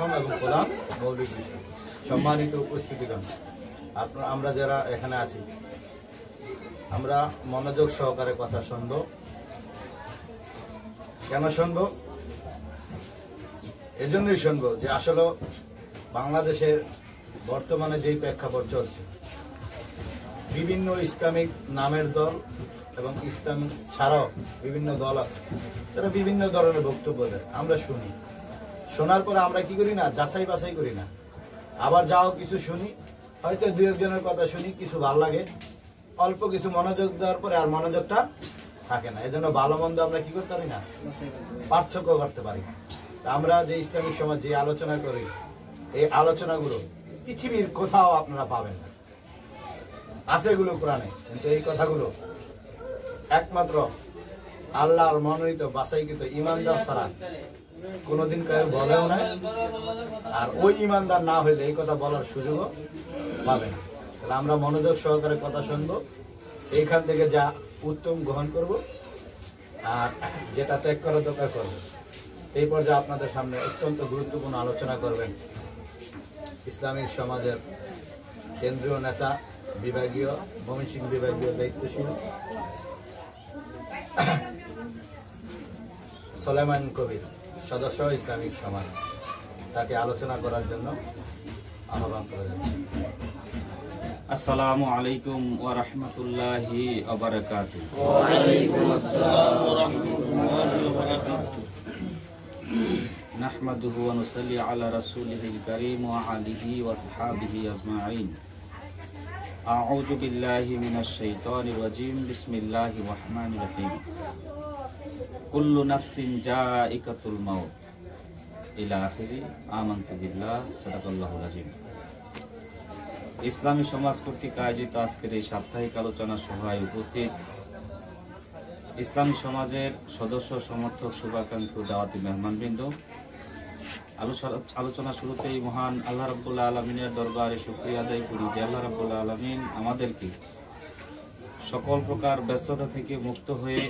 প্রথম এবং প্রধান মৌলিক বিষয়। সম্মানিত উপস্থিতিগণ, আমরা যারা এখানে আছি, আমরা মনোযোগ সহকারে কথা শুনবো। কেন শুনবো? এজন্যই শুনবো যে আসলে বাংলাদেশের বর্তমানে যেই প্রেক্ষাপট চলছে, বিভিন্ন ইসলামিক নামের দল এবং ইসলাম ছাড়াও বিভিন্ন দল আছে, তারা বিভিন্ন ধরনের বক্তব্য দেয়, আমরা শুনি। শোনার পরে আমরা কি করি না, যাচাই বাছাই করি না। আবার যাও কিছু শুনি, হয়তো দুই একজনের কথা শুনি, কিছু ভালো লাগে, অল্প কিছু মনোযোগ দেওয়ার পরে আর মনোযোগটা থাকে না। এজন্য ভালো মন্দ আমরা কি করতে পারি না, পার্থক্য করতে পারি না। আমরা যে ইসলামিক সমাজ যে আলোচনা করি, এই আলোচনাগুলো পৃথিবীর কোথাও আপনারা পাবেন না। আছে এগুলো কোরআনে, কিন্তু এই কথাগুলো একমাত্র আল্লাহর মনোনীত বাছাইকৃত ইমানদার ছাড়া কোনোদিন কেউ বলেও না, আর ওই ইমানদার না হইলে এই কথা বলার সুযোগও পাবে না। তাহলে আমরা মনোযোগ সহকারে কথা শুনবো, এইখান থেকে যা উত্তম গ্রহণ করব, আর যেটা ত্যাগ করার দরকার করবো। এই পর্যায়ে আপনাদের সামনে অত্যন্ত গুরুত্বপূর্ণ আলোচনা করবেন ইসলামিক সমাজের কেন্দ্রীয় নেতা, বিভাগীয় ময়মনসিংহ বিভাগীয় দায়িত্বশীল সুলাইমান কবির, সদস্য ইসলামিক সমাজ, তাকে আলোচনা করার জন্য আহ্বান করে যাচ্ছি। আসসালামু আলাইকুম ওয়া রাহমাতুল্লাহি ওয়া বারাকাতুহু। ওয়া আলাইকুম আসসালাম ওয়া রাহমাতুল্লাহি ওয়া বারাকাতুহু। নাহমাদুহু ওয়া নুসাল্লি আলা রাসূলিহিল কারীম ওয়া আলিহি ওয়া আসহাবিহি আজমাইন। আউযু বিল্লাহি মিনাশ শাইতানির রাজীম। বিসমিল্লাহির রাহমানির রাহিম। কুল্লু নাফসিন যায়িকাতুল মাউত ইলা আখিরি। আমানতু বিল্লাহ। সাদাকাল্লাহুল আযীম। ইসলামী সমাজ কর্তৃক আয়োজিত আজকের এই সাপ্তাহিক আলোচনা সভায় উপস্থিত ইসলামী সমাজের সদস্য, সমর্থক, শুভাকাঙ্ক্ষী, দাওয়াতি মেহমানবৃন্দ, আলোচনা শুরুতেই মহান আল্লাহ রাব্বুল আলামিনের দরবারে শুকরিয়া আদায় করি যে আল্লাহ রাব্বুল আলামিন আমাদেরকে সকল প্রকার ব্যস্ততা থেকে মুক্ত হয়ে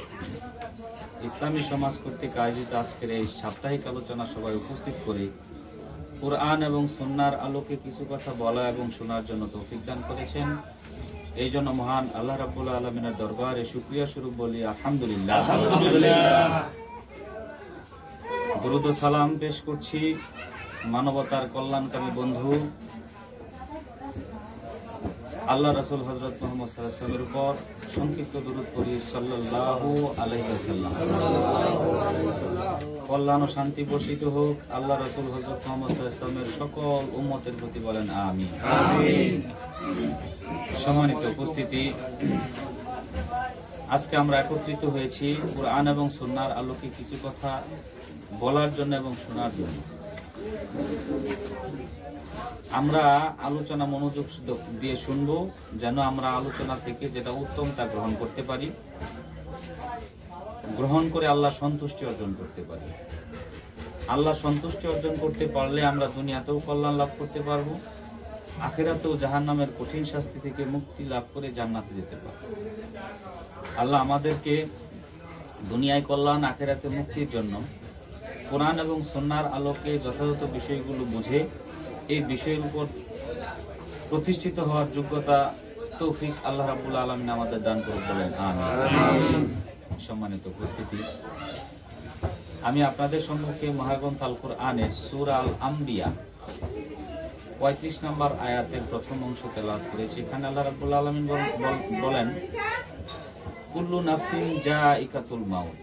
ইসলামী সমাজ কর্তৃক আয়োজিত আজকের এই সাপ্তাহিক আলোচনা সভায় উপস্থিত করে কুরআন এবং সুন্নাহর আলোকে কিছু কথা বলা এবং শোনার জন্য তৌফিক দান করেছেন। এই জন্য মহান আল্লাহ রাব্বুল আলামিনের দরবারে শুকরিয়া স্বরূপ বলি আলহামদুলিল্লাহ। দরুদ ও সালাম পেশ করছি মানবতার কল্যাণকামী বন্ধু আল্লাহ রাসূল হযরত মুহাম্মদ সাল্লাল্লাহু আলাইহি ওয়াসাল্লামের উপর সংক্ষিপ্ত দরুদ পড়ি সাল্লাল্লাহু আলাইহি ওয়াসাল্লাম। কল্যাণ ও শান্তি বর্ষিত হোক আল্লাহ রাসূল হযরত মুহাম্মদ সাল্লাল্লাহু আলাইহি ওয়াসাল্লামের সকল উম্মতের প্রতি, বলেন আমিন। সম্মানিত উপস্থিতি, আজকে আমরা একত্রিত হয়েছি কুরআন এবং সুন্নাহর আলোকে কিছু কথা বলার জন্য এবং শোনার জন্য। আমরা আলোচনা মনোযোগ দিয়ে শুনবো, যেন আমরা আলোচনা থেকে যেটা উত্তম তা গ্রহণ করতে পারি, গ্রহণ করে আল্লাহ সন্তুষ্টি অর্জন করতে পারি। আল্লাহ সন্তুষ্টি অর্জন করতে পারলে আমরা দুনিয়াতেও কল্যাণ লাভ করতে পারবো, আখিরাতেও জাহান্নামের কঠিন শাস্তি থেকে মুক্তি লাভ করে জান্নাতে যেতে পারবো। আল্লাহ আমাদেরকে দুনিয়ায় কল্যাণ, আখিরাতে মুক্তির জন্য কোরআন এবং সুন্নাহর আলোকে যথাযথ বিষয়গুলো বুঝে এই বিষয়ের উপর প্রতিষ্ঠিত হওয়ার যোগ্যতা, তৌফিক আল্লাহ রাব্বুল আলামিন আমাদের দান করুন, বলেন আমিন। সম্মানিত উপস্থিতি, আমি আপনাদের সম্মুখে মহাগ্রন্থ আল কুরআনের সূরা আল আম্বিয়া 35 নম্বর আয়াতের প্রথম অংশ তেলাওয়াত করেছি। এখানে আল্লাহ রাব্বুল আলামিন বলেন, কুল্লু নাফসিন যায়িকাতুল মাউত।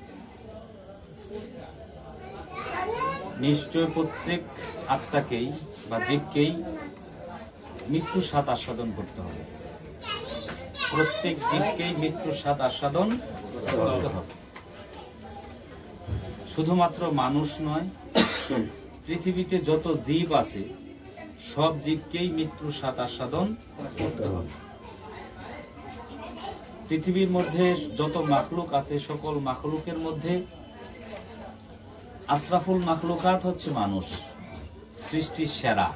নিশ্চয় প্রত্যেক আত্মাকেই বা জীবকেই মৃত্যুর স্বাদ আস্বাদন করতে হবে। প্রত্যেক জীবকেই মৃত্যুর স্বাদ আস্বাদন করতে হবে। শুধুমাত্র মানুষ নয়, পৃথিবীতে যত জীব আছে সব জীবকেই মৃত্যুর স্বাদ আস্বাদন করতে হবে। পৃথিবীর মধ্যে যত মাখলুক আছে সকল মাখলুকের মধ্যে আশরাফুল মাখলুকাত হচ্ছে মানুষ, সৃষ্টির সেরা।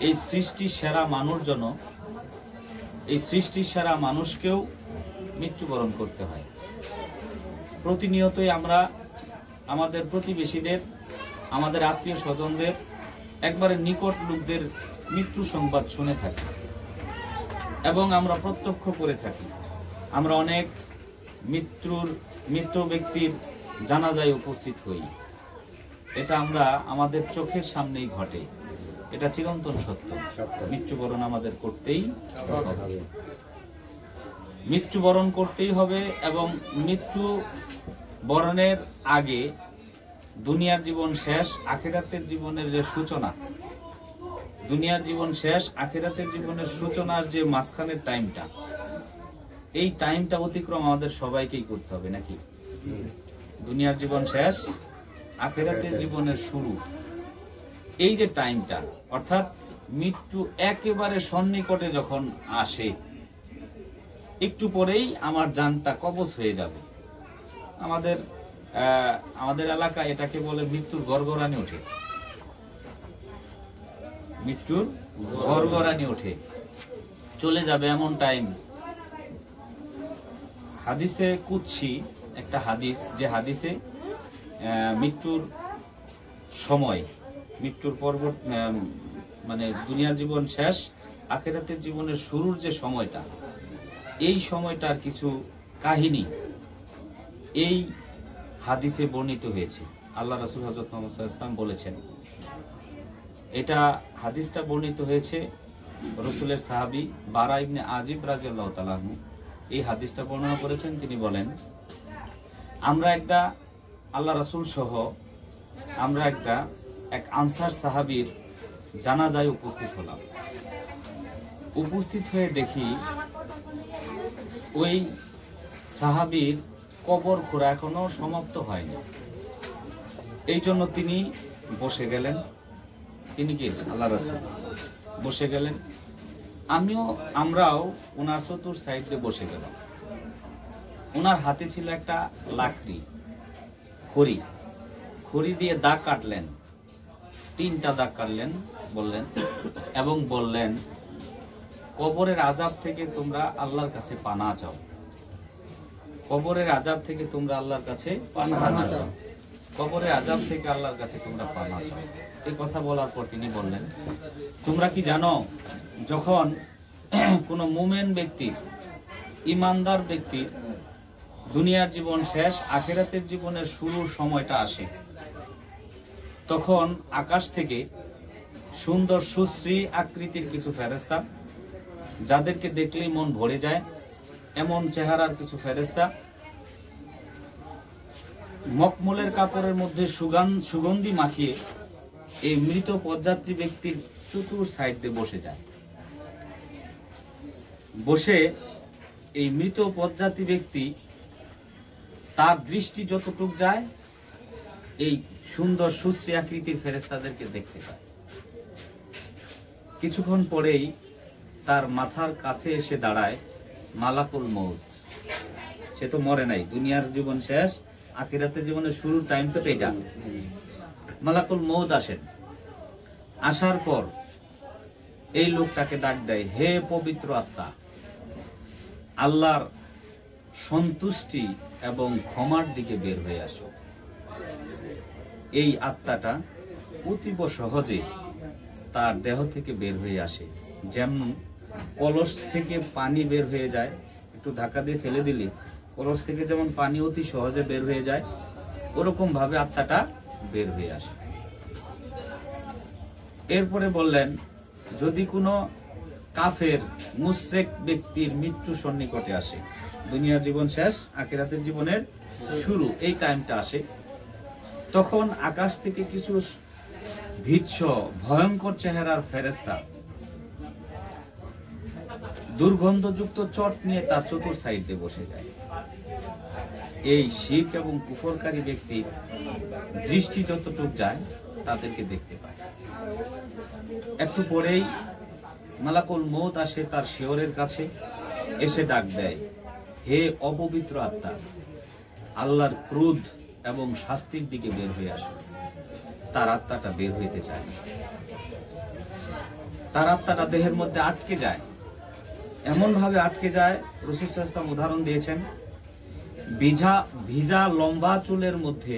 এই সৃষ্টির সেরা মানুষ জন্য, এই সৃষ্টির সেরা মানুষকেও মৃত্যুবরণ করতে হয়। প্রতিনিয়তই আমরা আমাদের প্রতিবেশীদের আমাদের আত্মীয় স্বজনদের একবারে নিকট লোকদের মৃত্যু সংবাদ শুনে থাকি এবং আমরা প্রত্যক্ষ করে থাকি। আমরা অনেক মৃত ব্যক্তির জানাজায় উপস্থিত হই। এটা আমরা আমাদের চোখের সামনেই ঘটে, এটা চিরন্তন সত্য। মৃত্যুবরণ আমাদের করতেই হবে, মৃত্যুবরণ করতেই হবে। এবং মৃত্যু বরণের আগে দুনিয়ার জীবন শেষ, আখিরাতের জীবনের যে সূচনা, দুনিয়ার জীবন শেষ, আখিরাতের জীবনের সূচনার যে মাঝখানের টাইমটা, এই টাইমটা অতিক্রম আমাদের সবাইকেই করতে হবে নাকি? দুনিয়ার জীবন শেষ, আখিরাতের জীবনের শুরু, এই যে টাইমটা, অর্থাৎ মৃত্যু একেবারে সন্নিকটে যখন আসে, একটু পরেই আমার জানটা কবজ হয়ে যাবে। আমাদের এলাকায় এটাকে বলে মৃত্যুর গড়গড়ানি ওঠে, মৃত্যুর গড়গড়ানি ওঠে, চলে যাবে এমন টাইম। হাদিসে কুদসি একটা হাদিস, যে হাদিসে মৃত্যুর সময়, মৃত্যুর মানে দুনিয়ার জীবন শেষ, আখিরাতের জীবনের শুরুর যে সময়টা, এই সময়টার কিছু কাহিনী এই হাদিসে বর্ণিত হয়েছে। আল্লাহ রাসূল হযরত মুহাম্মদ সাল্লাল্লাহু আলাইহি ওয়াসাল্লাম বলেছেন, এটা হাদিসটা বর্ণিত হয়েছে রাসূলের সাহাবী বারা ইবনে আজিব রাদিয়াল্লাহু তাআলা আনহু এই হাদিসটা বর্ণনা করেছেন। তিনি বলেন, আমরা একটা আল্লাহ রাসূল সহ আমরা এক আনসার সাহাবীর জানাজায় উপস্থিত হলাম। উপস্থিত হয়ে দেখি ওই সাহাবীর কবর খোঁড়া এখনো সমাপ্ত হয়নি। এই জন্য তিনি বসে গেলেন। তিনি কি আল্লাহ রাসূল বসে গেলেন, আমরাও ওনার চতুর সাইডে বসে গেলাম। ওনার হাতে ছিল একটা লাকড়ি, খড়ি দিয়ে দাগ কাটলেন, 3টা দাগ কাটলেন এবং বললেন, কবরের আযাব থেকে তোমরা আল্লাহর কাছে পানাহ চাও, কবরের আযাব থেকে তোমরা আল্লাহর কাছে পানাহ চাও, কবরের আযাব থেকে আল্লাহর কাছে তোমরা পানাহ চাও। এই কথা বলার পর তিনি বললেন, তোমরা কি জানো, যখন কোনো মুমিন ব্যক্তির, ইমানদার ব্যক্তির দুনিয়ার জীবন শেষ, আখিরাতের জীবনের শুরুর সময়টা আসে, তখন আকাশ থেকে সুন্দর সুশ্রী আকৃতির কিছু ফেরেশতা, যাদেরকে দেখলেই মন ভরে যায় এমন চেহারার কিছু ফেরেশতা, মখমলের কাপড়ের মধ্যে সুগন্ধি মাখিয়ে এই মৃত পদযাত্রী ব্যক্তির চতুর সাইডে বসে যায়। বসে এই মৃত পদযাত্রী ব্যক্তি, তার দৃষ্টি যতটুক যায় এই সুন্দর সুশ্রী আকৃতির ফেরেশতাদেরকে দেখতে পায়। কিছুক্ষণ পরেই তার মাথার কাছে এসে দাঁড়ায় মালাকুল মউত। সে তো মরে নাই, দুনিয়ার জীবন শেষ, আখিরাতের জীবনের শুরুর টাইম তো এটা। মালাকুল মউত আসেন, আসার পর এই লোকটাকে ডাক দেয়, হে পবিত্র আত্মা, আল্লাহর সন্তুষ্টি এবং ক্ষমার দিকে বের হয়ে আসো। এই আত্মাটা অতীব সহজে তার দেহ থেকে বের হয়ে আসে, যেমন কলস থেকে পানি বের হয়ে যায়, একটু ধাক্কা দিয়ে ফেলে দিলে কলস থেকে যেমন পানি অতি সহজে বের হয়ে যায়, ওরকম ভাবে আত্মাটা বের হয়ে আসে। এরপরে বললেন, যদি কোনো কাফের মুশরিক ব্যক্তির মৃত্যু সন্নিকটে আসে, দুনিয়ার জীবন শেষ, আখিরাতের জীবনের শুরু, এই টাইমটা আসে, তখন আকাশ থেকে কিছু ভীৎস ভয়ঙ্কর চেহারার ফেরেশতা দুর্গন্ধযুক্ত চট নিয়ে তার চতুর সাইডে বসে যায়। এই শিরক এবং কুফরকারী ব্যক্তির দৃষ্টি যতটুক যায় তাদেরকে দেখতে পায়। একটু পরেই মালাকুল মউত আসে তার শিয়রের কাছে, এসে ডাক দেয়, হে অপবিত্র আত্মা, আল্লাহর ক্রোধ এবং শাস্তির দিকে বের হয়ে আসো। তার আত্মাটা বের হইতে চায়, তার আত্মাটা দেহের মধ্যে আটকে যায়, এমন ভাবে আটকে যায়, রাসূল সাল্লাল্লাহু আলাইহি ওয়াসাল্লাম উদাহরণ দিয়েছেন, ভিজা লম্বা চুলের মধ্যে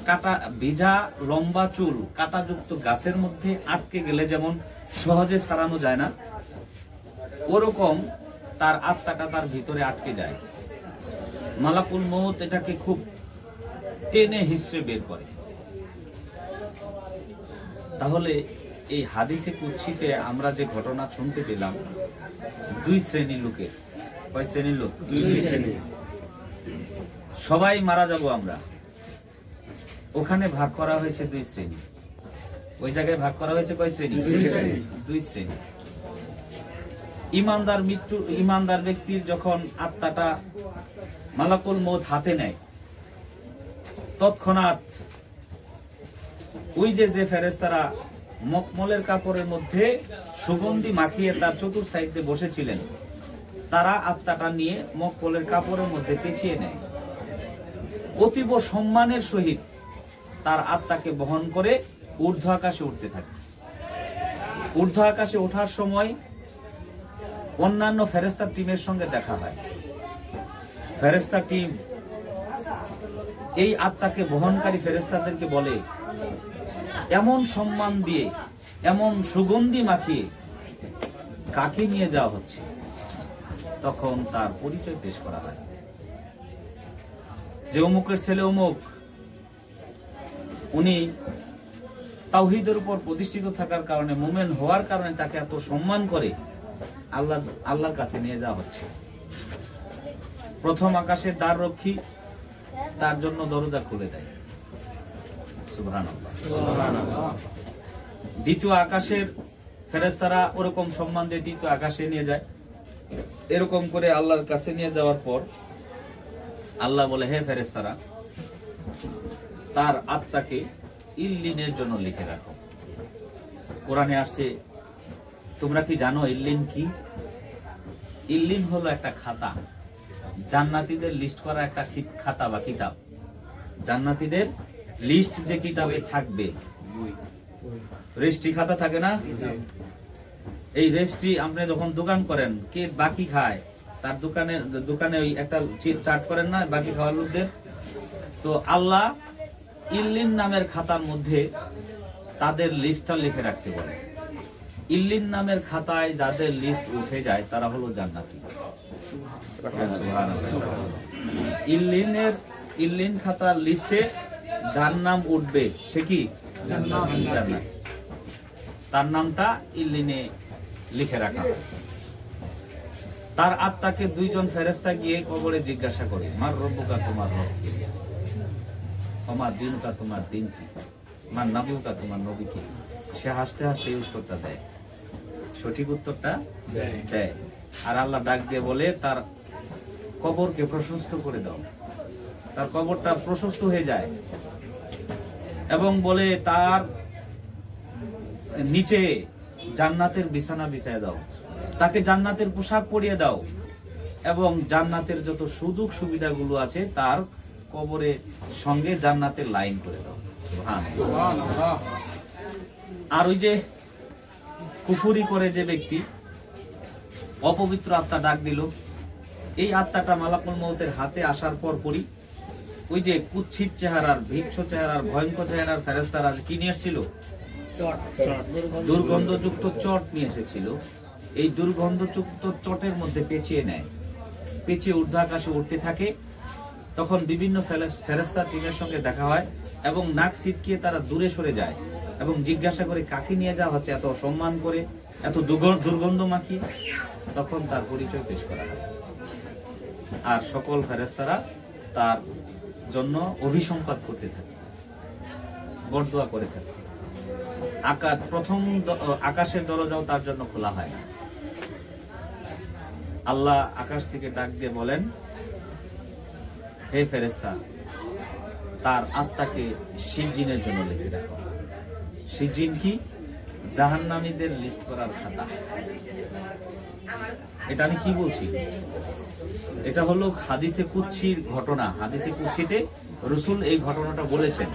কাটা ভিজা লম্বা চুল কাটাযুক্ত গাছের মধ্যে আটকে গেলে যেমন সহজে ছাড়ানো যায় না, ওরকম তার আত্মাটা তার ভিতরে আটকে যায়। মালাকুল মউত এটাকে খুব টেনে হিসড়ে বের করে। তাহলে এই হাদিসে কুদসিতে আমরা যে ঘটনা শুনতে পেলাম, দুই শ্রেণীর লোকের। কয় শ্রেণীর লোক? দুই শ্রেণী। সবাই মারা যাব আমরা। ওখানে ভাগ করা হয়েছে দুই শ্রেণী। ওই জায়গায় ভাগ করা হয়েছে কয় শ্রেণী? দুই শ্রেণী। ইমানদার ব্যক্তির যখন আত্মাটা মালাকুল মউত হাতে নেয়, তৎক্ষণাৎ ওই যে ফেরেশতারা মকমলের কাপড়ের মধ্যে সুগন্ধি মাখিয়ে তার চতুর সাইডে বসেছিলেন, তারা আত্মাটা নিয়ে মকমলের কাপড়ের মধ্যে পেঁচিয়ে নেয়। অতীব সম্মানের সহিত তার আত্মাকে বহন করে ঊর্ধ্ব আকাশে উঠতে থাকে। ঊর্ধ্ব আকাশে ওঠার সময় অন্যান্য ফেরেশতার টিমের সঙ্গে দেখা হয়। ফেরেশতা টিম এই আত্মাকে বহনকারী ফেরেশতাদেরকে বলে, এমন সম্মান দিয়ে, এমন সুগন্ধি মাখিয়ে কাকে নিয়ে যাওয়া হচ্ছে? তখন তার পরিচয় পেশ করা হয়, যে অমুকের ছেলে অমুক, উনি তাওহীদের উপর প্রতিষ্ঠিত থাকার কারণে, মুমিন হওয়ার কারণে তাকে এত সম্মান করে আল্লাহর কাছে নিয়ে যাওয়া হচ্ছে। প্রথম আকাশের দ্বার রক্ষী তার জন্য দরজা খুলে দেয়, সুবহানাল্লাহ। দ্বিতীয় আকাশের ফেরেশতারা ওরকম সম্মান দিয়ে দ্বিতীয় আকাশে নিয়ে যায়। এরকম করে আল্লাহর কাছে নিয়ে যাওয়ার পর আল্লাহ বলে, হে ফেরেশতারা, তার আত্মাকে ইল্লিনের জন্য লিখে রাখো। কোরআনে আসছে, তোমরা কি জানো ইল্লিন কি? ইল্লিন হলো একটা খাতা, জান্নাতীদের লিস্ট করা একটা খাতা বা কিতাব। জান্নাতীদের লিস্ট যে কিতাবে থাকবে, রেজিস্ট্রি খাতা থাকে না? এই রেজিস্ট্রি আপনি যখন দোকান করেন, কে বাকি খায় তার দোকানে ওই একটা চার্ট করেন না বাকি খাওয়ার লোকদের। তো আল্লাহ ইল্লিন নামের খাতার মধ্যে তাদের লিস্টটা লিখে রাখতে বলে। ইল্লিন নামের খাতায় যাদের লিস্ট উঠে যায় তারা হলো জান্নাতি। ইল্লিন খাতার লিস্টে যার নাম উঠবে সে কি জান্নাতি। তার নামটা ইল্লিনে লিখে রাখা। তার আত্মাকে দুইজন ফেরেশতা গিয়ে কবরে জিজ্ঞাসা করে, মার রব্বুকা, তোমার রব কি? আমার দিনকা, তোমার দিন কি? মার নবীকা, তোমার নবী কি? সে হাসতে হাসতে উত্তরটা দেয়, সঠিক উত্তরটা দেয়। আর আল্লাহ ডাক দিয়ে বলে, তার কবরকে প্রশস্ত করে দাও। তার কবরটা প্রশস্ত হয়ে যায় এবং বলে, তার নিচে জান্নাতের বিছানা বিছায় দাও, তাকে জান্নাতের পোশাক পরিয়ে দাও এবং জান্নাতের যত সুযোগ সুবিধাগুলো আছে তার কবরের সঙ্গে জান্নাতের লাইন করে দাও। আর ওই যে কুফরি করে যে ব্যক্তি অপবিত্র আত্মা ডাক দিল, এই আত্মাটা মালাকুল মউতের হাতে আসার পরপরই ওই যে কুৎসিত চেহারার, ভিক্ষু চেহারার, ভয়ঙ্কর চেহারার ফেরেশতারা কি নিয়ে এসেছিল? দুর্গন্ধযুক্ত চট নিয়ে এসেছিল। এই দুর্গন্ধযুক্ত চটের মধ্যে পেঁচিয়ে নেয়, পেঁচিয়ে ঊর্ধ্ব আকাশে উঠতে থাকে। তখন বিভিন্ন ফেরেশতা টিমের সঙ্গে দেখা হয় এবং নাক ছিটকিয়ে তারা দূরে সরে যায় এবং জিজ্ঞাসা করে, কাকে নিয়ে যাওয়া হচ্ছে এত সম্মান করে, এত দুর্গন্ধ মাখিয়ে? তখন তার পরিচয় পেশ করা হয়। আর সকল ফেরেশতারা তার জন্য অভিসম্পাদ করতে থাকে, বরদোয়া করে থাকে। প্রথম আকাশের দরজাও তার জন্য খোলা হয় না। আল্লাহ আকাশ থেকে ডাক দিয়ে বলেন, হে ফেরেশতা, তার আত্মাকে সিজ্জিনের জন্য লিখে রাখো। সিজ্জিন কি? জাহান্নামীদের লিস্ট করার খাতা। এটা আমি কি বলছি? এটা হলো হাদিসে কুদসির ঘটনা। হাদিসে কুদসিতে রাসূল এই ঘটনাটা বলেছেন।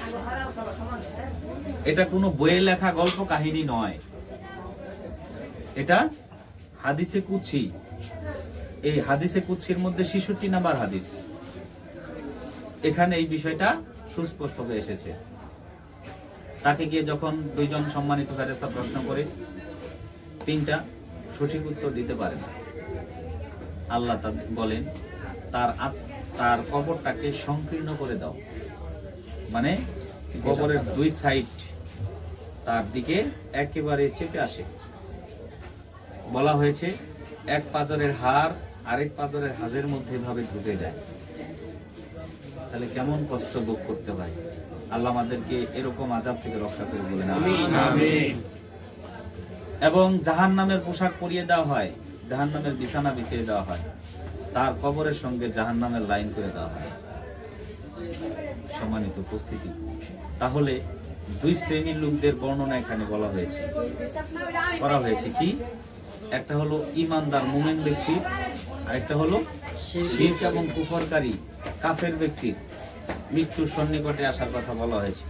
এটা কোনো বইয়ে লেখা গল্প কাহিনী নয়, এটা হাদিসে কুদসি। এই হাদিসে কুদসির মধ্যে ৬৬ নাম্বার হাদিস। এখানে এই বিষয়টা সুস্পষ্ট হয়ে এসেছে। তাকে গিয়ে যখন দুইজন সম্মানিত ফেরেশতা প্রশ্ন করে, তিনটা সঠিক উত্তর দিতে পারে না। আল্লাহ বলেন তার কবরটাকে সংকীর্ণ করে দাও, মানে কবরের দুই সাইড তার দিকে একেবারে চেপে আসে। বলা হয়েছে এক পাঁজরের হাড় আরেক পাঁজরের হাড়ের মধ্যে ভাবে ঢুকে যায়। তাহলে কেমন কষ্ট ভোগ করতে হয়। আল্লাহ আমাদেরকে এরকম আযাব থেকে রক্ষা করে বলেন আমিন। এবং জাহান্নামের পোশাক পরিয়ে দেওয়া হয়, জাহান্নামের বিছানা বিছিয়ে দেওয়া হয়, তার কবরের সঙ্গে জাহান্নামের লাইন করে দেওয়া হয়। সম্মানিত উপস্থিতি, তাহলে দুই শ্রেণীর লোকদের বর্ণনা এখানে বলা হয়েছে, করা হয়েছে কি, একটা হলো ইমানদার মুমিন ব্যক্তি, আর একটা হলো শিরক এবং কুফরকারী কাফের ব্যক্তির মৃত্যুর সন্নিকটে আসার কথা বলা হয়েছে।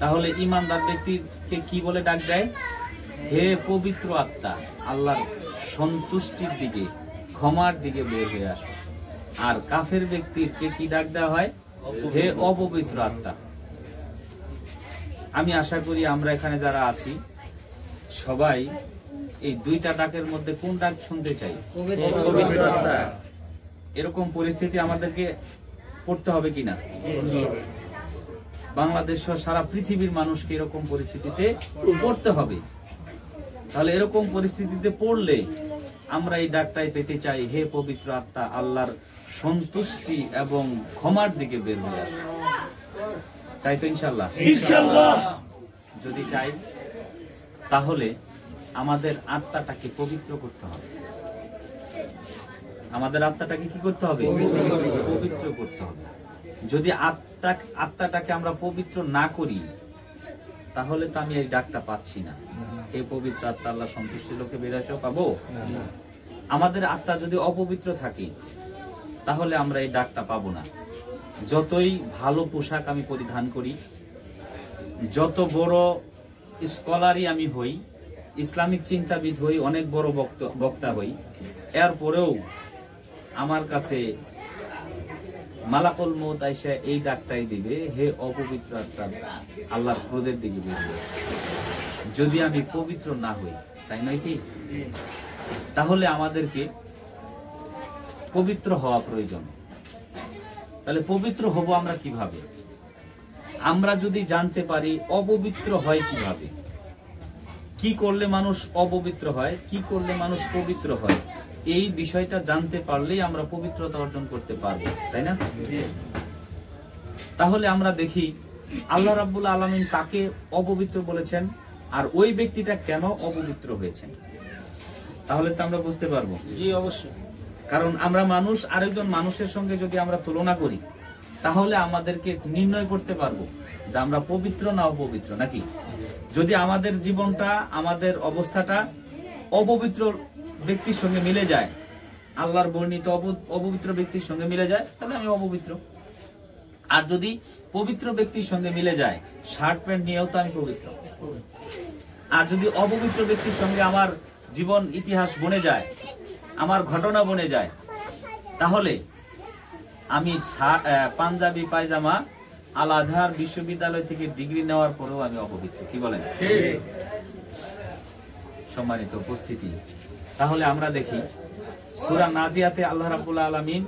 তাহলে ইমানদার ব্যক্তিকে কি বলে ডাক দেয়? হে পবিত্র আত্মা, আল্লাহর সন্তুষ্টির দিকে, ক্ষমার দিকে বের হয়ে আসো। আর কাফের ব্যক্তিকে কি ডাক দেওয়া হয়? হে অপবিত্র আত্মা। আমি আশা করি আমরা এখানে যারা আছি সবাই এই দুইটা ডাকের মধ্যে কোন ডাক শুনতে চাই? পবিত্র আত্মা। এরকম পরিস্থিতি আমাদেরকে পড়তে হবে কিনা? বাংলাদেশ সহ সারা পৃথিবীর মানুষকে এরকম পরিস্থিতিতে পড়তে হবে। তাহলে এরকম পরিস্থিতিতে পড়লে আমরা এই ডাকটাই পেতে চাই, হে পবিত্র আত্মা, আল্লাহর সন্তুষ্টি এবং ক্ষমার দিকে বের হয়ে আসো। চাই তো ইনশাআল্লাহ? ইনশাআল্লাহ। যদি চাই তাহলে আমাদের আত্মাটাকে পবিত্র করতে হবে। আমাদের আত্মাটাকে কি করতে হবে? পবিত্র করতে হবে। যদি আত্মাটাকে আমরা পবিত্র না করি তাহলে তো আমি এই ডাকটা পাচ্ছি না, এই পবিত্র আত্মা আল্লাহ সন্তুষ্টির লোকে বেরাসও পাবো। আমাদের আত্মা যদি অপবিত্র থাকে তাহলে আমরা এই ডাকটা পাবো না। যতই ভালো পোশাক আমি পরিধান করি, যত বড় স্কলারই আমি হই, ইসলামিক চিন্তাবিদ হই, অনেক বড় বক্তা হই, এরপরেও আমার কাছে মালাকুল মউত আইসা এই ডাকটাই দিবে, হে অপবিত্র আত্মা, আল্লাহর ক্রোধের দিকে বেরিয়ে। যদি আমি পবিত্র না হই, তাই নয় কি? তাহলে আমাদেরকে পবিত্র হওয়া প্রয়োজন। তাহলে পবিত্র হব আমরা কিভাবে? আমরা যদি জানতে পারি অপবিত্র হয় কিভাবে, কি করলে মানুষ অপবিত্র হয়, কি করলে মানুষ পবিত্র হয়, এই বিষয়টা জানতে পারলেই আমরা পবিত্রতা অর্জন করতে পারবো, তাই না? তাহলে আমরা দেখি আল্লাহ রাব্বুল আলামিন কাকে অপবিত্র বলেছেন আর ওই ব্যক্তিটা কেন অপবিত্র হয়েছেন। তাহলে তো আমরা বুঝতে পারবো। জি অবশ্যই। কারণ আমরা মানুষ, আরেকজন মানুষের সঙ্গে যদি আমরা তুলনা করি তাহলে আমাদেরকে নির্ণয় করতে পারবো যে আমরা পবিত্র না অপবিত্র নাকি। যদি আমাদের জীবনটা, আমাদের অবস্থাটা অপবিত্র ব্যক্তির সঙ্গে মিলে যায়, আল্লাহর বর্ণিত অপবিত্র ব্যক্তির সঙ্গে মিলে যায়, তাহলে আমি অপবিত্র। আর যদি পবিত্র ব্যক্তির সঙ্গে মিলে যায়, শার্ট প্যান্ট নিয়েও তো আমি পবিত্র। আর যদি অপবিত্র ব্যক্তির সঙ্গে আমার জীবন ইতিহাস বনে যায়, আমার ঘটনা বনে যায়, তাহলে আমি পাঞ্জাবি পায়জামা আল আজহার বিশ্ববিদ্যালয় থেকে ডিগ্রি নেওয়ার পরেও আমি অপবিত্র। কি বলেন? সম্মানিত উপস্থিতি, তাহলে আমরা দেখি সূরা নাজিয়াতে আল্লাহ রাব্বুল আলামিন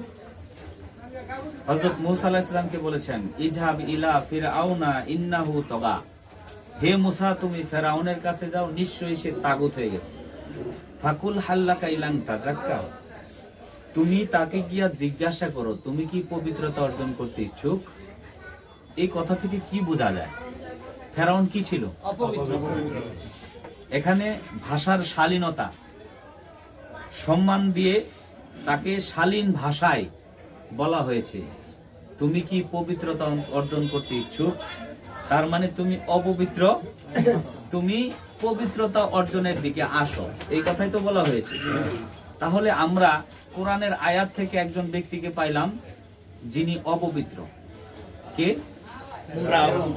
হযরত মূসা আলাইহিস সালামকে বলেছেন, ইজহাব ইলা ফিরআউনা ইন্নাহু তাগা। হে মূসা, তুমি ফেরাউনের কাছে যাও, নিশ্চয়ই সে তাগুত হয়ে গেছে। ফাকুল হাল্লাকা ইলান তাজাক্কা। তুমি তাকে গিয়া জিজ্ঞাসা করো, তুমি কি পবিত্রতা অর্জন করতে ইচ্ছুক? এই কথা থেকে কি বোঝা যায়? ফেরাউন কি ছিল? অপবিত্র। এখানে ভাষার শালীনতা, সম্মান দিয়ে তাকে শালীন ভাষায় বলা হয়েছে, তুমি কি পবিত্রতা অর্জন করতে ইচ্ছুক? তার মানে তুমি অপবিত্র, তুমি পবিত্রতা অর্জনের দিকে আসো, এই কথাই তো বলা হয়েছে। তাহলে আমরা কোরআনের আয়াত থেকে একজন ব্যক্তিকে পাইলাম যিনি অপবিত্র। কে? ফেরাউন।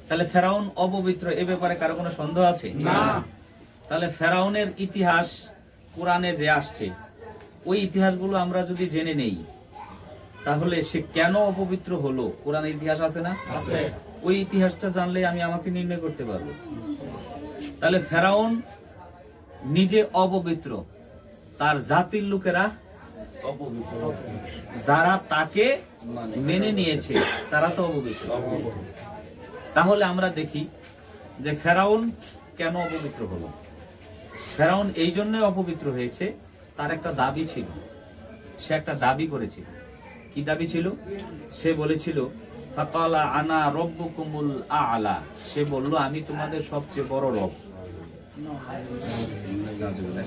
তাহলে ফেরাউন অপবিত্র, এ ব্যাপারে কারো কোনো সন্দেহ আছে? না। তাহলে ফেরাউনের ইতিহাস কোরআনে যে আসছে, ওই ইতিহাসগুলো আমরা যদি জেনে নেই তাহলে সে কেন অপবিত্র হলো কোরআনের ইতিহাস আছে না? ওই ইতিহাসটা জানলে আমি আমাকে নির্ণয় করতে পারবো। তাহলে ফেরাউন নিজে অপবিত্র, তার জাতির লোকেরা অপবিত্র, যারা তাকে মেনে নিয়েছে তারা তো অপবিত্র। তাহলে আমরা দেখি যে ফেরাউন কেন অপবিত্র হলো। ফেরাউন এই জন্য অপবিত্র হয়েছে, তার একটা দাবি ছিল, সে একটা দাবি করেছিল। কি দাবি ছিল? সে বলেছিল ফাকালা আনা রব্বুকুমুল আ'লা, সে বলল আমি তোমাদের সবচেয়ে বড় রব।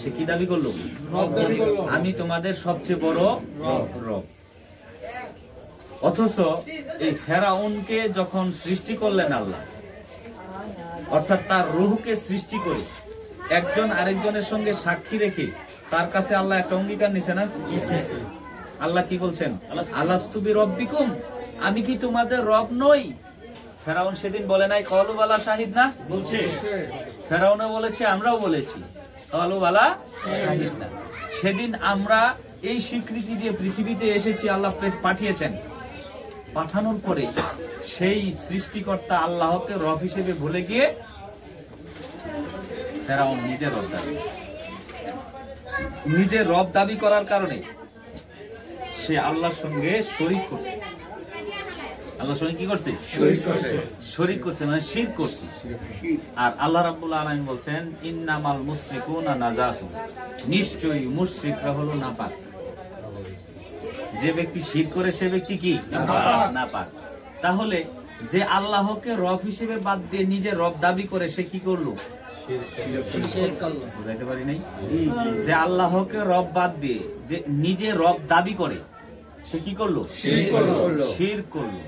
সে কি দাবি করলো? আমি তোমাদের সবচেয়ে বড় রব। অথচ এই ফেরাউনকে যখন সৃষ্টি করলেন আল্লাহ, অর্থাৎ তার রূহকে সৃষ্টি করে একজন আরেকজনের সঙ্গে সাক্ষী রেখে তার কাছে আল্লাহ একটা অঙ্গীকার নিছে না? আল্লাহ কি বলছেন? আলাস্তু বিরব্বিকুম, আমি কি তোমাদের রব নই? ফেরাউন সেদিন বলে নাই কলু বালা শাহিদ না? বলছে। ফেরাউনও বলেছে, আমরাও বলেছি কলু বালা শাহিদ না। সেদিন আমরা এই স্বীকৃতি দিয়ে পৃথিবীতে এসেছি, আল্লাহ পাঠিয়েছেন। পাঠানোর পরে সেই সৃষ্টিকর্তা আল্লাহকে রব হিসেবে ভুলে গিয়ে ফেরাউন নিজের রব দাবি করার কারণে সে আল্লাহর সঙ্গে শরীক করছে। আল্লাহর সঙ্গে কি করছে? শরীক করছে, মানে শিরক করছে। আর আল্লাহ রাব্বুল আলামিন বলছেন ইন্নামাল মুশরিকুনা নাজাসুন, নিশ্চয়ই মুশরিকরা হলো নাপাক। যে ব্যক্তি শিরক করে সে ব্যক্তি কি? নাপাক। তাহলে যে আল্লাহকে রব হিসেবে বাদ দিয়ে নিজে রব দাবি করে সে কি করলো? বুঝাইতে পারি নাই? যে আল্লাহকে রব বাদ দিয়ে যে নিজে রব দাবি করে সে কি করলো? শিরক করলো।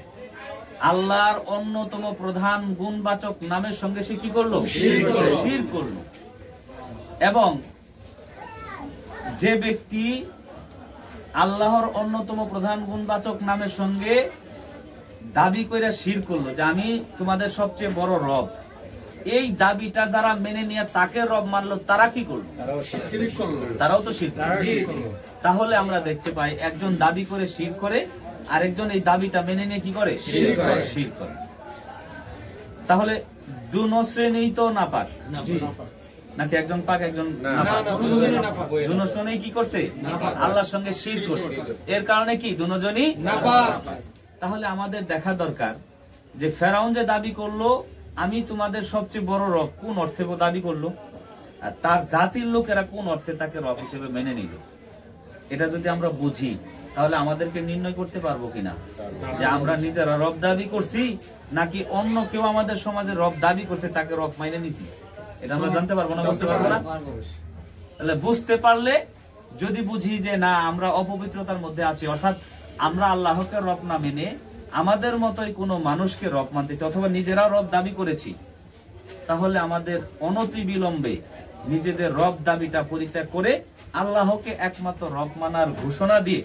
আল্লাহর অন্যতম প্রধান গুণবাচক নামের সঙ্গে সে কি করলো? শিরক করলো। এবং যে ব্যক্তি আল্লাহর অন্যতম প্রধান গুণবাচক নামের সঙ্গে দাবি করে শিরক করলো যে আমি তোমাদের সবচেয়ে বড় রব, এই দাবিটা যারা মেনে নিয়ে তাকে রব মানলো তারা কি করলো? তারাও তো শিরক করলো। তাহলে আমরা দেখতে পাই একজন দাবি করে শিরক করে, আরেকজন এই দাবিটা মেনে নিয়ে কি করে? শিরক করে। তাহলে দুনো শ্রেণী তো নাপাক নাকি? একজন পাক একজন নাপাক? দুনো শ্রেণী কি করছে? আল্লাহর সঙ্গে শিরক করছে। এর কারণে কি দুজনই নাপাক। তাহলে আমাদের দেখা দরকার যে ফেরাউন যে দাবি করলো আমি তোমাদের সবচেয়ে বড় রব, কোন অর্থে দাবি করলো? আর তার জাতির লোকেরা কোন অর্থে তাকে রব হিসেবে মেনে নিল? এটা যদি আমরা বুঝি তাহলে আমাদেরকে নির্ণয় করতে পারবো কিনা যে আমরা নিজেরা রব দাবি করছি নাকি অন্য কেউ আমাদের সমাজে রব দাবি করছে তাকে রব মেনে নিছি। এটা আমরা জানতে পারবো না, বুঝতে পারবো না। তাহলে বুঝতে পারলে যদি বুঝি যে না আমরা অপবিত্রতার মধ্যে আছি, অর্থাৎ আমরা আল্লাহকে রব না মেনে আমাদের মতোই কোনো মানুষকে রব মানতেছি অথবা নিজেরাও রব দাবি করেছি, তাহলে আমাদের অনতি বিলম্বে নিজেদের রব দাবিটা পরিত্যাগ করে আল্লাহকে একমাত্র রব মানার ঘোষণা দিয়ে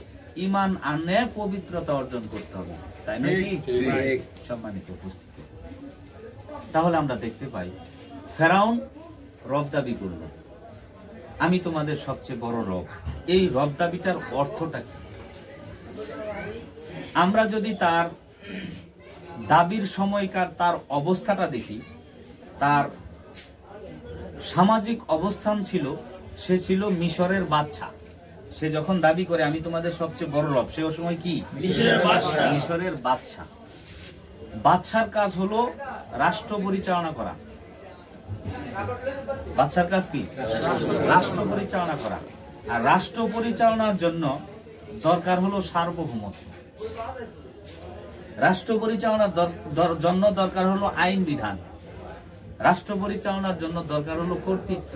ঈমান আনে পবিত্রতা অর্জন করতে হবে, তাই নাকি? সম্মানিত উপস্থিতি, তাহলে আমরা দেখতে পাই ফেরাউন রব দাবি করল আমি তোমাদের সবচেয়ে বড় রব। এই রব দাবিটার অর্থটা কি? আমরা যদি তার দাবির সময়কার তার অবস্থাটা দেখি, তার সামাজিক অবস্থান ছিল সে ছিল মিশরের বাদশা। সে যখন দাবি করে আমি তোমাদের সবচেয়ে বড় রব, সে ওই সময় কি? মিশরের বাদশা। বাদশার কাজ হলো রাষ্ট্র পরিচালনা করা। বাদশার কাজ কি? রাষ্ট্র পরিচালনা করা। আর রাষ্ট্র পরিচালনার জন্য দরকার হলো সার্বভৌমত্ব। রাষ্ট্র পরিচালনার জন্য দরকার হলো আইন বিধান। রাষ্ট্র পরিচালনার জন্য দরকার হলো কর্তৃত্ব।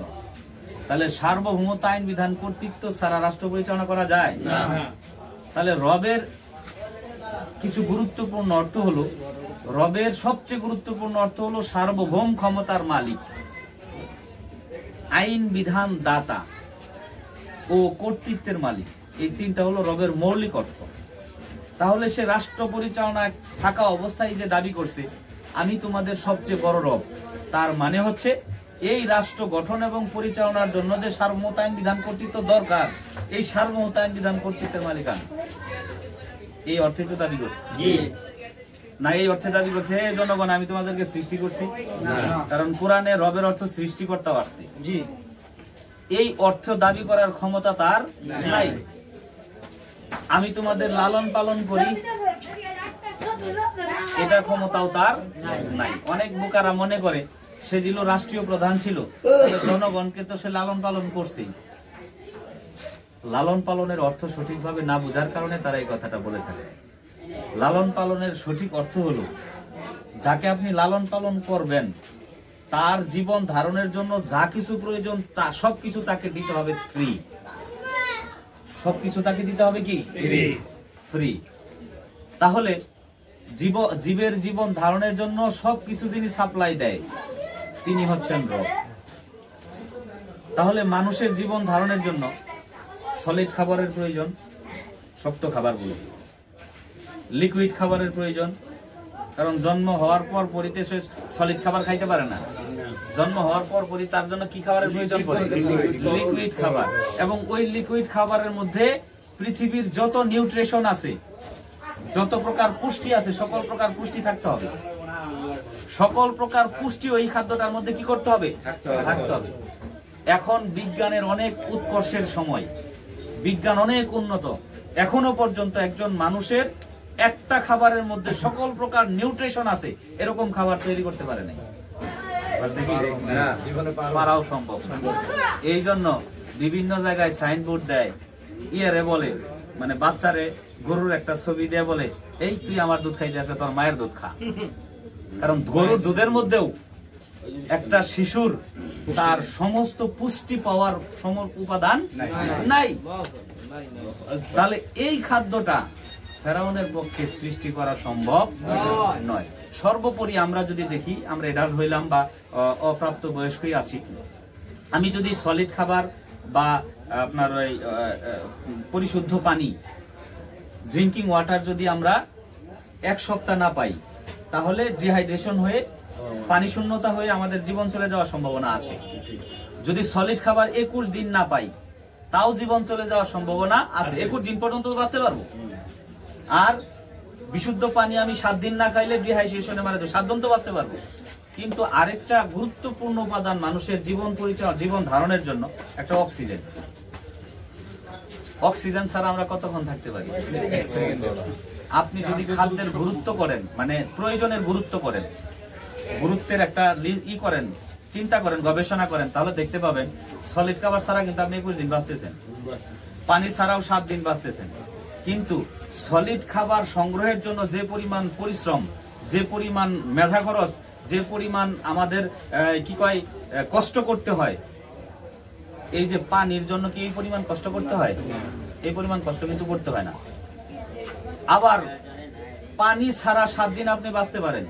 তাহলে সার্বভৌমত্ব, আইন বিধান, কর্তৃত্ব ছাড়া রাষ্ট্র পরিচালনা করা যায় না। তাহলে রবের কিছু গুরুত্বপূর্ণ অর্থ হলো, রবের সবচেয়ে গুরুত্বপূর্ণ অর্থ হলো সার্বভৌম ক্ষমতার মালিক, আইন বিধান দাতা ও কর্তৃত্বের মালিক। এই তিনটা হলো রবের মৌলিক অর্থ। তাহলে সে রাষ্ট্র পরিচালনায় থাকা অবস্থায় যে দাবি করছে আমি তোমাদের সবচেয়ে বড় রব, তার মানে হচ্ছে এই রাষ্ট্র গঠন এবং পরিচালনার জন্য যে সার্বভৌমত্ব, আইন বিধান, কর্তৃত্ব দরকার, এই সার্বভৌমত্ব, আইন বিধান, কর্তৃত্বের মালিকানা এই অর্থে তো দাবি করছে না, এই অর্থে দাবি করছে হে জনগণ আমি তোমাদেরকে সৃষ্টি করছি, কারণ কোরআনে রবের অর্থ সৃষ্টিকর্তা আসছে। এই অর্থ দাবি করার ক্ষমতা তার নাই। আমি তোমাদের লালন পালন করি, এটা ক্ষমতাও তার নাই। অনেক বোকারা মনে করে সে ছিল রাষ্ট্রীয় প্রধান ছিল, জনগণকে তো সে লালন পালন করছে। লালন পালনের অর্থ সঠিকভাবে না বোঝার কারণে তারা এই কথাটা বলে থাকে। লালন পালনের সঠিক অর্থ হলো যাকে আপনি লালন পালন করবেন তার জীবন ধারণের জন্য যা কিছু প্রয়োজন তা সবকিছু তাকে দিতে হবে ফ্রি। সবকিছু তাকে দিতে হবে কি ফ্রি। তাহলে জীবের জীবন ধারণের জন্য সবকিছু যিনি সাপ্লাই দেয় তিনি হচ্ছেন রব। তাহলে মানুষের জীবন ধারণের জন্য সলিড খাবারের প্রয়োজন, শক্ত খাবারগুলো। লিকুইড খাবারের প্রয়োজন, কারণ জন্ম হওয়ার পর পরিতে সে সলিড খাবার খাইতে পারে না। জন্ম হওয়ার পর পরই তার জন্য কি খাবারের প্রয়োজন পড়ে? লিকুইড খাবার। এবং ওই লিকুইড খাবারের মধ্যে পৃথিবীর যত নিউট্রিশন আছে, যত প্রকার পুষ্টি আছে, সকল প্রকার পুষ্টি থাকতে হবে। সকল প্রকার পুষ্টি ওই খাদ্যটার মধ্যে কি করতে হবে? থাকতে হবে। এখন বিজ্ঞানের অনেক উৎকর্ষের সময়, বিজ্ঞান অনেক উন্নত, এখনো পর্যন্ত একজন মানুষের একটা খাবারের মধ্যে সকল প্রকার নিউট্রিশন আছে এরকম খাবার তৈরি করতে পারে নাই। পারাও সম্ভব। এই জন্য বিভিন্ন জায়গায় সাইনবোর্ড দেয়, ইয়েরে বলে মানে বাচ্চারে গরুর একটা ছবি দিয়ে বলে এই তুই আমার দুধ খাইতে আসলে তোর মায়ের দুধ খা। কারণ গরুর দুধের মধ্যেও একটা শিশুর তার সমস্ত পুষ্টি পাওয়ার উপাদান নাই। তাহলে এই খাদ্যটা ফেরাউনের পক্ষে সৃষ্টি করা সম্ভব নয়। সর্বোপরি আমরা যদি দেখি, আমরা এডাল্ট হইলাম বা অপ্রাপ্ত বয়স্কই আছি, আমি যদি সলিড খাবার বা আপনার ওই পরিশুদ্ধ পানি, ড্রিঙ্কিং ওয়াটার যদি আমরা এক সপ্তাহ না পাই তাহলে ডিহাইড্রেশন হয়ে পানি শূন্যতা হয়ে আমাদের জীবন চলে যাওয়ার সম্ভাবনা আছে। যদি সলিড খাবার 21 দিন না পাই তাও জীবন চলে যাওয়ার সম্ভাবনা আছে। 21 দিন পর্যন্ত বাঁচতে পারবো। আর বিশুদ্ধ পানি আমি 7 দিন না খাইলে ডিহাইড্রেশনে মারা যাবো, 7 দিন তো বাঁচতে পারবো। কিন্তু আরেকটা গুরুত্বপূর্ণ উপাদান মানুষের জীবন পরিচয়, জীবন ধারণের জন্য একটা অক্সিজেন। অক্সিজেন ছাড়া আমরা কতক্ষণ থাকতে পারি? আপনি যদি খাদ্যের গুরুত্ব করেন, মানে প্রয়োজনের গুরুত্ব করেন, গুরুত্বের একটা করেন, চিন্তা করেন, গবেষণা করেন, তাহলে দেখতে পাবেন সলিড খাবার ছাড়া কিন্তু আপনি 21 দিন বাঁচতেছেন, পানি ছাড়াও 7 দিন বাঁচতেছেন। কিন্তু সলিড খাবার সংগ্রহের জন্য যে পরিমাণ পরিশ্রম, যে পরিমাণ মেধা খরচ, যে পরিমাণ আমাদের কষ্ট করতে হয়, এই যে পানির জন্য কি এই পরিমাণ কষ্ট করতে হয়? এই পরিমাণ কষ্ট কিন্তু করতে হয় না। আবার পানি ছাড়া 7 দিন আপনি বাঁচতে পারেন।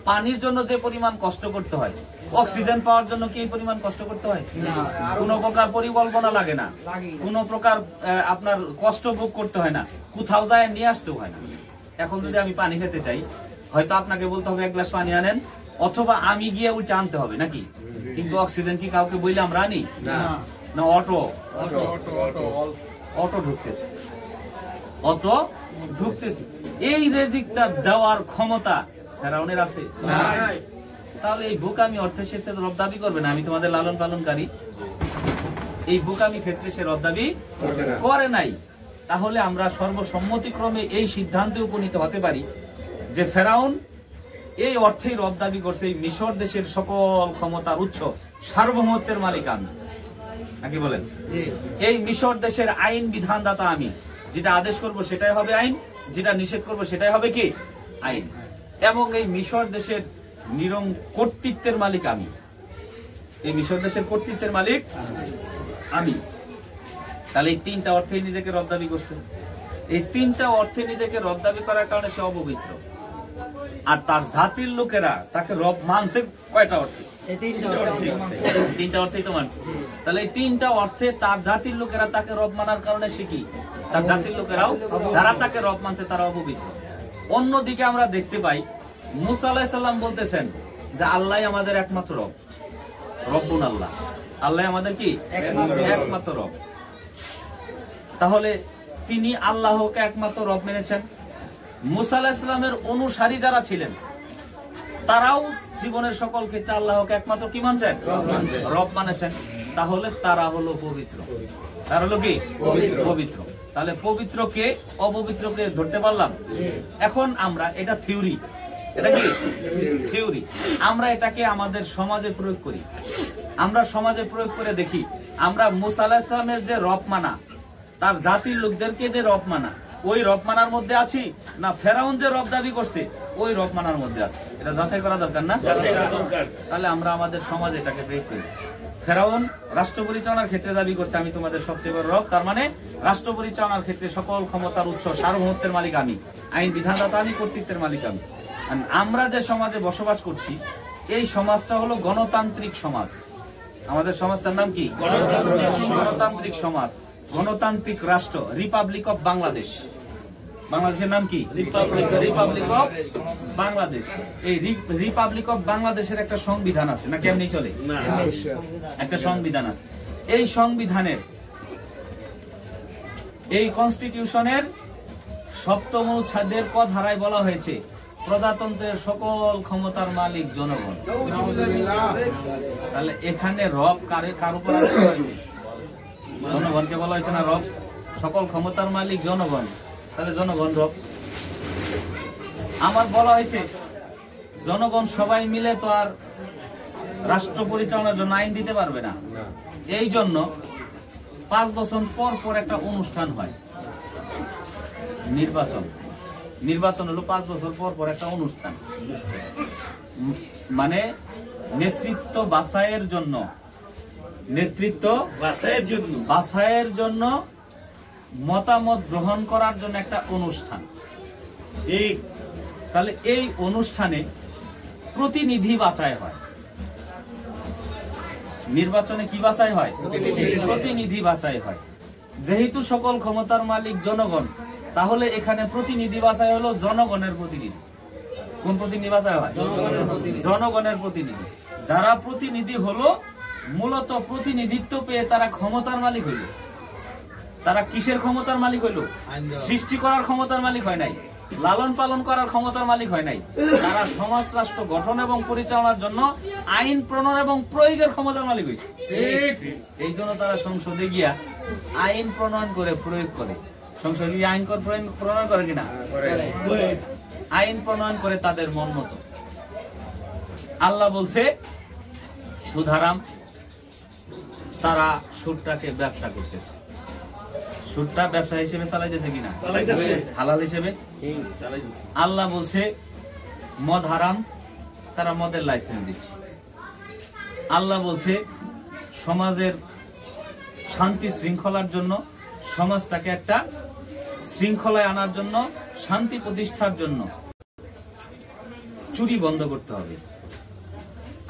পানির জন্য যে পরিমাণ কষ্ট করতে হয়, অক্সিজেন পাওয়ার জন্য কি এই পরিমাণ কষ্ট করতে হয়? কোনো প্রকার পরিকল্পনা লাগে না, কোনো প্রকার আপনার কষ্ট ভোগ করতে হয় না, কোথাও যায় নিয়ে আসতেও হয় না। এখন যদি আমি পানি খেতে চাই, হয়তো আপনাকে বলতে হবে 1 গ্লাস পানি আনেন, অথবা আমি গিয়ে ওইটা আনতে হবে নাকি? কিন্তু অক্সিজেন কি কাউকে বইলে আমরা আনি না? অটো ঢুকতেছে, অটো ঢুকতেছে। এই রেজিকটা দেওয়ার ক্ষমতা ফেরাউনের আছে? তাহলে এই বোকামি অর্থে সে রব দাবি করবে না আমি তোমাদের লালন পালনকারী। এই বোকামি ক্ষেত্রে সে রব দাবি করে নাই। তাহলে আমরা সর্বসম্মতিক্রমে এই সিদ্ধান্তে উপনীত হতে পারি যে ফেরাউন এই অর্থেই রব দাবি করছে এই মিশর দেশের সকল ক্ষমতার উৎস, সার্বভৌমত্বের মালিক আমি। নাকি বলেন? এই মিশর দেশের আইন বিধানদাতা আমি, যেটা আদেশ করব সেটাই হবে আইন, যেটা নিষেধ করব সেটাই হবে কি আইন। এবং এই মিশর দেশের কর্তৃত্বের মালিক আমি, এই মিশর দেশের কর্তৃত্বের মালিক আমি। তাহলে এই 3টা অর্থে নিজেকে রব দাবি করছে। এই 3টা অর্থে নিজেকে রব দাবি করার কারণে সে অপবিত্র। আর তার জাতির লোকেরা তাকে রব মানছে কয়টা অর্থে? 3টা অর্থেই তো মানছে। তাহলে এই 3টা অর্থে তার জাতির লোকেরা তাকে রব মানার কারণে সে কি? তার জাতির লোকেরাও যারা তাকে রব মানছে তারা অপবিত্র। অন্যদিকে আমরা দেখতে পাই মুসা আলাইহিস সালাম বলতেছেন যে আল্লাহ আমাদের একমাত্র রব, রব্বুন আল্লাহ, আল্লাহ আমাদের কি একমাত্র রব। তাহলে তিনি আল্লাহকে একমাত্র রব মেনেছেন। মুসা আলাইহিস সালামের অনুসারী যারা ছিলেন তারাও জীবনের সকল ক্ষেত্রে আল্লাহকে একমাত্র কি মানছেন? রব মানেছেন। তাহলে তারা হলো পবিত্র। তারা হলো কি? পবিত্র। তাহলে পবিত্রকে অপবিত্রকে ধরতে পারলাম। এখন আমরা এটা থিওরি, এটা কি থিওরি, আমরা এটাকে আমাদের সমাজে প্রয়োগ করি। আমরা সমাজে প্রয়োগ করে দেখি, আমরা মুসা আলাইহিস সালামের যে রব মানা, তার জাতির লোকদেরকে যে রব মানা, ওই রব মানার মধ্যে আছি না ফেরাউন যে রব দাবি করছে ওই রব মানার মধ্যে আছে? এটা যাচাই করা দরকার না? তাহলে আমরা আমাদের সমাজে এটাকে প্রয়োগ করি। ফেরাউন রাষ্ট্র পরিচালনার ক্ষেত্রে দাবি করছে আমি তোমাদের সবচেয়ে বড় রব, তার মানে রাষ্ট্র পরিচালনার ক্ষেত্রে সকল ক্ষমতার উৎস, সার্বভৌমত্বের মালিক আমি, আইন বিধানদাতা আমি, কর্তৃত্বের মালিক আমি। আমরা যে সমাজে বসবাস করছি এই সমাজটা হলো গণতান্ত্রিক সমাজ। আমাদের সমাজটার নাম কি? গণতান্ত্রিক সমাজ, গণতান্ত্রিক রাষ্ট্র, রিপাবলিক অফ বাংলাদেশ। বাংলাদেশের নাম কি? Republic of Bangladesh. এই রিপাবলিক অফ বাংলাদেশের একটা সংবিধান আছে না? কেমনি চলে? একটা সংবিধান আছে। এই সংবিধানের, এই কনস্টিটিউশনের 7ম অনুচ্ছেদের ক ধারায় বলা হয়েছে প্রজাতন্ত্রের সকল ক্ষমতার মালিক জনগণ। তাহলে এখানে রব কার উপর হয়েছে? জনগণকে বলা হয়েছে না রব? সকল ক্ষমতার মালিক জনগণ, তাহলে জনগণ রব। আমার বলা হয়েছে জনগণ সবাই মিলে তো আর রাষ্ট্র পরিচালনার জন্য আইন দিতে পারবে না। এই জন্য 5 বছর পর পর একটা অনুষ্ঠান হয়, নির্বাচন। নির্বাচন হলো 5 বছর পর পর একটা অনুষ্ঠান, মানে নেতৃত্ব বাছাইয়ের জন্য, নেতৃত্ব বাছাইয়ের জন্য মতামত গ্রহণ করার জন্য একটা অনুষ্ঠান। তাহলে এই অনুষ্ঠানে প্রতিনিধি বাছাই হয়। নির্বাচনে কি বাছাই হয়? প্রতিনিধি বাছাই হয়। যেহেতু সকল ক্ষমতার মালিক জনগণ, তাহলে এখানে প্রতিনিধি বাছাই হলো জনগণের প্রতিনিধি। কোন প্রতিনিধি বাছাই হয়? জনগণের প্রতিনিধি। যারা প্রতিনিধি হলো মূলত প্রতিনিধিত্ব পেয়ে তারা ক্ষমতার মালিক হইল। তারা কিসের ক্ষমতার মালিক হইল? সৃষ্টি করার ক্ষমতার মালিক হয় নাই, লালন পালন করার ক্ষমতার মালিক হয় নাই। তারা সমাজ রাষ্ট্র গঠন এবং পরিচালনার জন্য আইন প্রণয়ন এবং প্রয়োগের ক্ষমতার মালিক হয়েছে। এই জন্য তারা সংসদে গিয়া আইন প্রণয়ন করে প্রয়োগ করে। সংসদে গিয়ে আইন প্রণয়ন করে কিনা? আইন প্রণয়ন করে তাদের মন মতো। আল্লাহ বলছে সুদ হারাম, তারা সুদটাকে ব্যবসা করতেছে। সুদটা ব্যবসা হিসেবে চালাইতেছে কিনা? হালাল হিসেবে। আল্লাহ বলছে মদ হারাম, তারা মদের লাইসেন্স দিচ্ছে। আল্লাহ বলছে সমাজের শান্তি শৃঙ্খলার জন্য, সমাজটাকে একটা শৃঙ্খলায় আনার জন্য, শান্তি প্রতিষ্ঠার জন্য চুরি বন্ধ করতে হবে।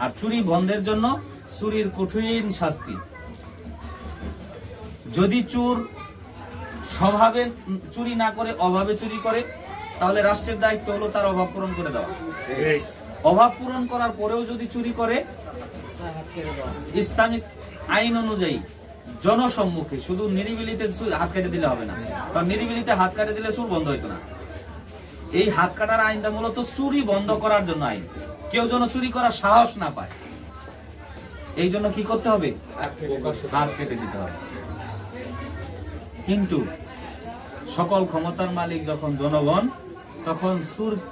আর চুরি বন্ধের জন্য চুরির কঠিন শাস্তি। যদি চোর স্বভাবে চুরি না করে অভাবে চুরি করে, তাহলে রাষ্ট্রের দায়িত্ব হলো তার অভাব পূরণ করে দেওয়া। অভাব পূরণ করার পরেও যদি চুরি করে, ইসলামিক আইন অনুযায়ী জনসম্মুখে, শুধু নিরিবিলিতে হাত কেটে দিলে হবে না, কারণ নিরিবিলিতে হাত কেটে দিলে চুর বন্ধ হইতো না। এই হাত কাটার আইনটা মূলত চুরি বন্ধ করার জন্য আইন। কেউ যেন চুরি করার সাহস না পায়, এই জন্য কি করতে হবে? হাত কেটে দিতে হবে। কিন্তু সকল ক্ষমতার মালিক যখন জনগণ, তখন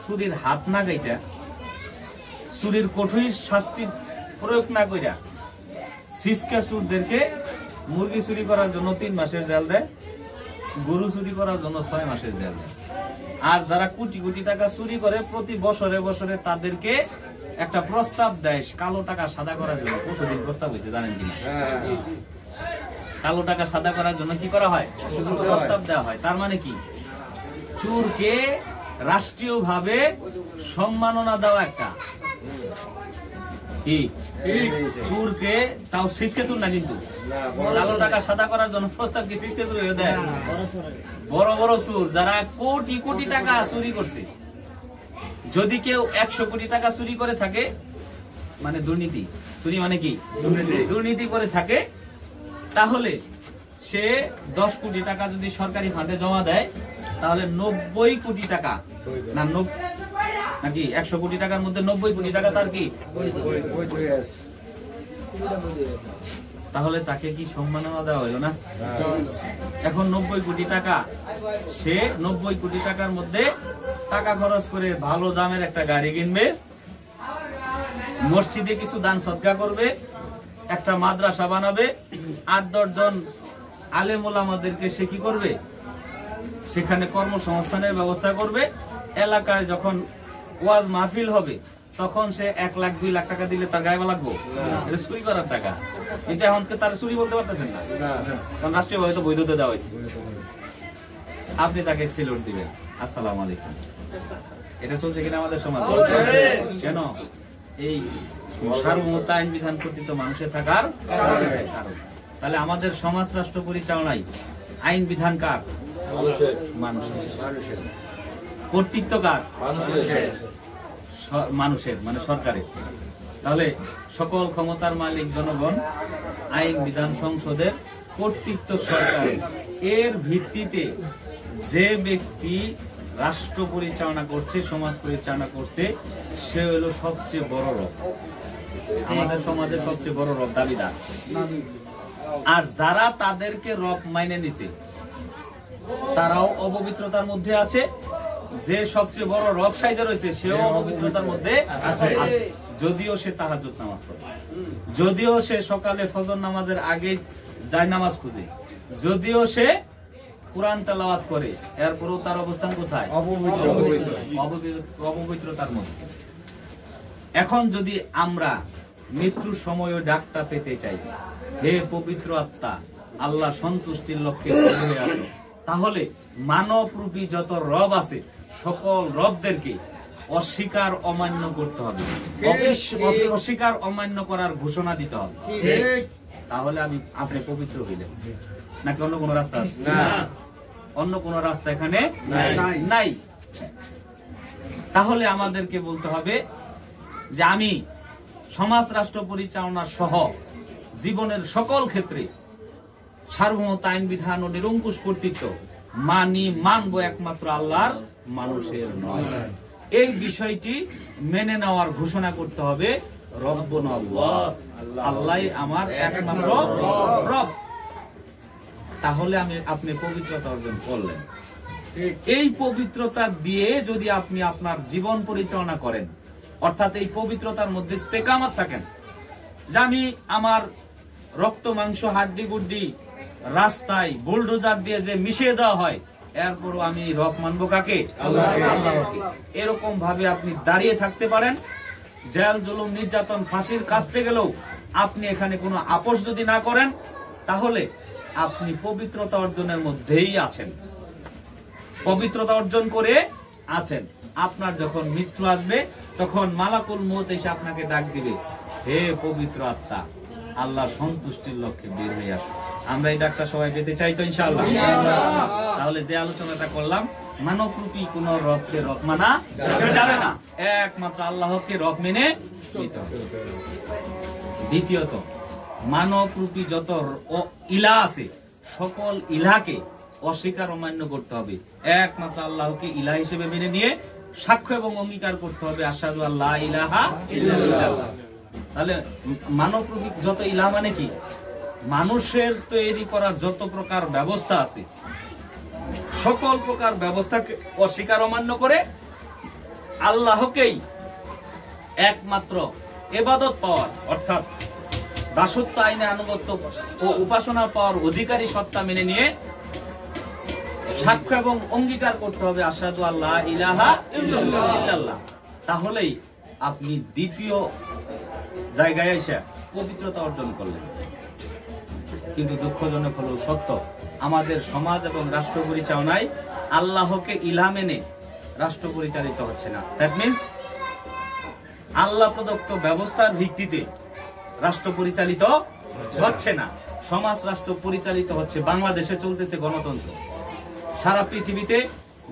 চুরির হাত না গাইটা, চুরির কঠোর শাস্তি প্রয়োগ না কইরা সিসকা চুরদেরকে মুরগি চুরি করার জন্য 3 মাসের জেল দেয়, গরু চুরি করার জন্য 6 মাসের জেল দেয়। আর যারা কোটি কোটি টাকা চুরি করে প্রতি বছরে বছরে তাদেরকে একটা প্রস্তাব দেয় কালো টাকা সাদা করার জন্য। প্রতিদিন প্রস্তাব হয়েছে জানেন কিনা? কালো টাকা সাদা করার জন্য কি করা হয়? প্রস্তাব দেওয়া হয়। তার মানে কি? চোরকে রাষ্ট্রীয়ভাবে সম্মাননা দেওয়া একটা। কি চোরকে, তাও সিসকে চোর না, কিন্তু কালো টাকা সাদা করার জন্য প্রস্তাব কি সিসকে চোর দেয়? বড় বড় চোর যারা কোটি কোটি টাকা চুরি করছে, যদি কেউ 100 কোটি টাকা চুরি করে থাকে, মানে দুর্নীতি, চুরি মানে কি? দুর্নীতি করে থাকে, তাহলে সে 10 কোটি টাকা যদি সরকারি ফান্ডে জমা দেয় তাহলে 90 কোটি টাকা না নাকি 100 কোটি টাকার মধ্যে 90 কোটি টাকা তার কি তাহলে তাকে কি সম্মাননা দেওয়া হলো না? এখন 90 কোটি টাকা সে 90 কোটি টাকার মধ্যে টাকা খরচ করে ভালো দামের একটা গাড়ি কিনবে, মসজিদে কিছু দান সদকা করবে, একটা মাদ্রাসা বানাবে, 8-10 জন আলেম ওলামাদেরকে সে কি করবে, সেখানে কর্মসংস্থানের ব্যবস্থা করবে। এলাকায় যখন ওয়াজ মাহফিল হবে তখন সে 1 লাখ 2 লাখ টাকা দিলে তার গায়ে লাগবো? এটা চুরি করার টাকা। এটা এখন তার চুরি বলতে পারতেছেন না, কারণ রাষ্ট্রীয়ভাবে তো বৈধতা দেওয়া হয়েছে। আপনি তাকে সেলুট দিবেন, আসসালামু আলাইকুম। এটা চলছে কিনা আমাদের সমাজ? কেন? এই সার্বভৌমত্ব আইন বিধান কর্তৃত্ব মানুষের থাকার কারণ। তাহলে আমাদের সমাজ রাষ্ট্র পরিচালনায় আইন বিধান কার? মানুষের। কর্তৃত্ব কার? মানুষের, মানে সরকারের। তাহলে সকল ক্ষমতার মালিক জনগণ, আইন বিধান সংসদের, কর্তৃত্ব সরকারের। এর ভিত্তিতে যে ব্যক্তি রাষ্ট্র পরিচালনা করছে, সমাজ পরিচালনা করছে, সে হলো সবচেয়ে বড় রব, আমাদের সমাজের সবচেয়ে বড় রব, দাবিদার। আর যারা তাদেরকে রব মাইনে নিছে তারাও অপবিত্রতার মধ্যে আছে। যে সবচেয়ে বড় রব সাইজে রয়েছে সেও অপবিত্রতার মধ্যে আছে। যদিও সে তাহাজ্জুদ নামাজ পড়ে, যদিও সে সকালে ফজর নামাজের আগে যায় নামাজ খুঁজে, যদিও সে কুরআন তেলাওয়াত করে, এরপরও তার অবস্থান কোথায়? অপবিত্রতার মধ্যে। এখন যদি আমরা মৃত্যুর সময়ও ডাকটা পেতে চাই, হে পবিত্র আত্মা, আল্লাহ সন্তুষ্টির লক্ষ্যে হয়ে আসো, তাহলে মানব রূপী যত রব আছে সকল রবদেরকে অস্বীকার অমান্য করতে হবে, অস্বীকার অমান্য করার ঘোষণা দিতে হবে। তাহলে আপনি পবিত্র হইলেন। নাকি অন্য কোন রাস্তা আছে? অন্য কোন রাস্তা এখানে নাই। তাহলে আমাদেরকে বলতে হবে যে আমি সমাজ রাষ্ট্র পরিচালনা সহ জীবনের সকল ক্ষেত্রে সার্বভৌমত্ব আইন বিধান ও নিরঙ্কুশ কর্তৃত্ব মানবো একমাত্র আল্লাহর, মানুষের নয়। এই বিষয়টি মেনে নেওয়ার ঘোষণা করতে হবে। রব্বুনা আল্লাহ, আল্লাহ আমার একমাত্র রব। তাহলে আপনি পবিত্রতা অর্জন করলেন। এই পবিত্রতা দিয়ে যদি আপনি আপনার জীবন পরিচালনা করেন, অর্থাৎ এই পবিত্রতার মধ্যে ইস্তেকামত থাকেন, যে আমি আমার রক্ত মাংস হাড্ডি গুড্ডি রাস্তায় বুলডোজার দিয়ে যে মিশিয়ে দেওয়া হয়, এরপরও আমি রব মানবো কাকে? আল্লাহকে। এরকম ভাবে আপনি দাঁড়িয়ে থাকতে পারেন। জেল জুলুম নির্যাতন ফাঁসির কাস্টে গেলেও আপনি এখানে কোনো আপোষ যদি না করেন, তাহলে আপনি পবিত্রতা অর্জনের মধ্যেই আছেন, পবিত্রতা অর্জন করে আছেন। আপনার যখন মৃত্যু আসবে তখন মালাকুল মউত এসে আপনাকে ডাক দিবে, হে পবিত্র আত্মা, আল্লাহর সন্তুষ্টির লক্ষ্যে বের হয়ে আসো। আমরা এই ডাকটা সবাই পেতে চাই তো ইনশাআল্লাহ। তাহলে যে আলোচনাটা করলাম, মানবরূপী কোন রবকে রব মানা যাবে না, একমাত্র আল্লাহকে রব মেনে নিতে হবে। দ্বিতীয়ত, মানবরূপী যত ইলা আছে সকল ইলাকে অস্বীকার অমান্য করতে হবে, একমাত্র আল্লাহকে ইলা হিসেবে মেনে নিয়ে সাক্ষ্য এবং অঙ্গীকার করতে হবে, আশহাদু আল্লা ইলাহা ইল্লাল্লাহ। তাহলে মানবরূপী যত ইলা মানে কি? মানুষের তৈরি করা যত প্রকার ব্যবস্থা আছে সকল প্রকার ব্যবস্থাকে অস্বীকার অমান্য করে আল্লাহকেই একমাত্র ইবাদত পাওয়ার, অর্থাৎ দাসত্ব আইনে আনুগত্য ও উপাসনা পাওয়ার অধিকারী সত্তা মেনে নিয়ে সাক্ষ্য এবং অঙ্গীকার করতে হবে, আশহাদু আল্লা ইলাহা ইল্লাল্লাহ। তাহলেই আপনি দ্বিতীয় জায়গায় এসে পবিত্রতা অর্জন করলেন। কিন্তু দুঃখজনক হলেও সত্য, আমাদের সমাজ এবং রাষ্ট্র পরিচালনায় আল্লাহকে ইলা মেনে রাষ্ট্র পরিচালিত হচ্ছে না। দ্যাট মিন্স আল্লাহ প্রদত্ত ব্যবস্থার ভিত্তিতে রাষ্ট্র পরিচালিত হচ্ছে না, সমাজ রাষ্ট্র পরিচালিত হচ্ছে। বাংলাদেশে চলতেছে গণতন্ত্র। সারা পৃথিবীতে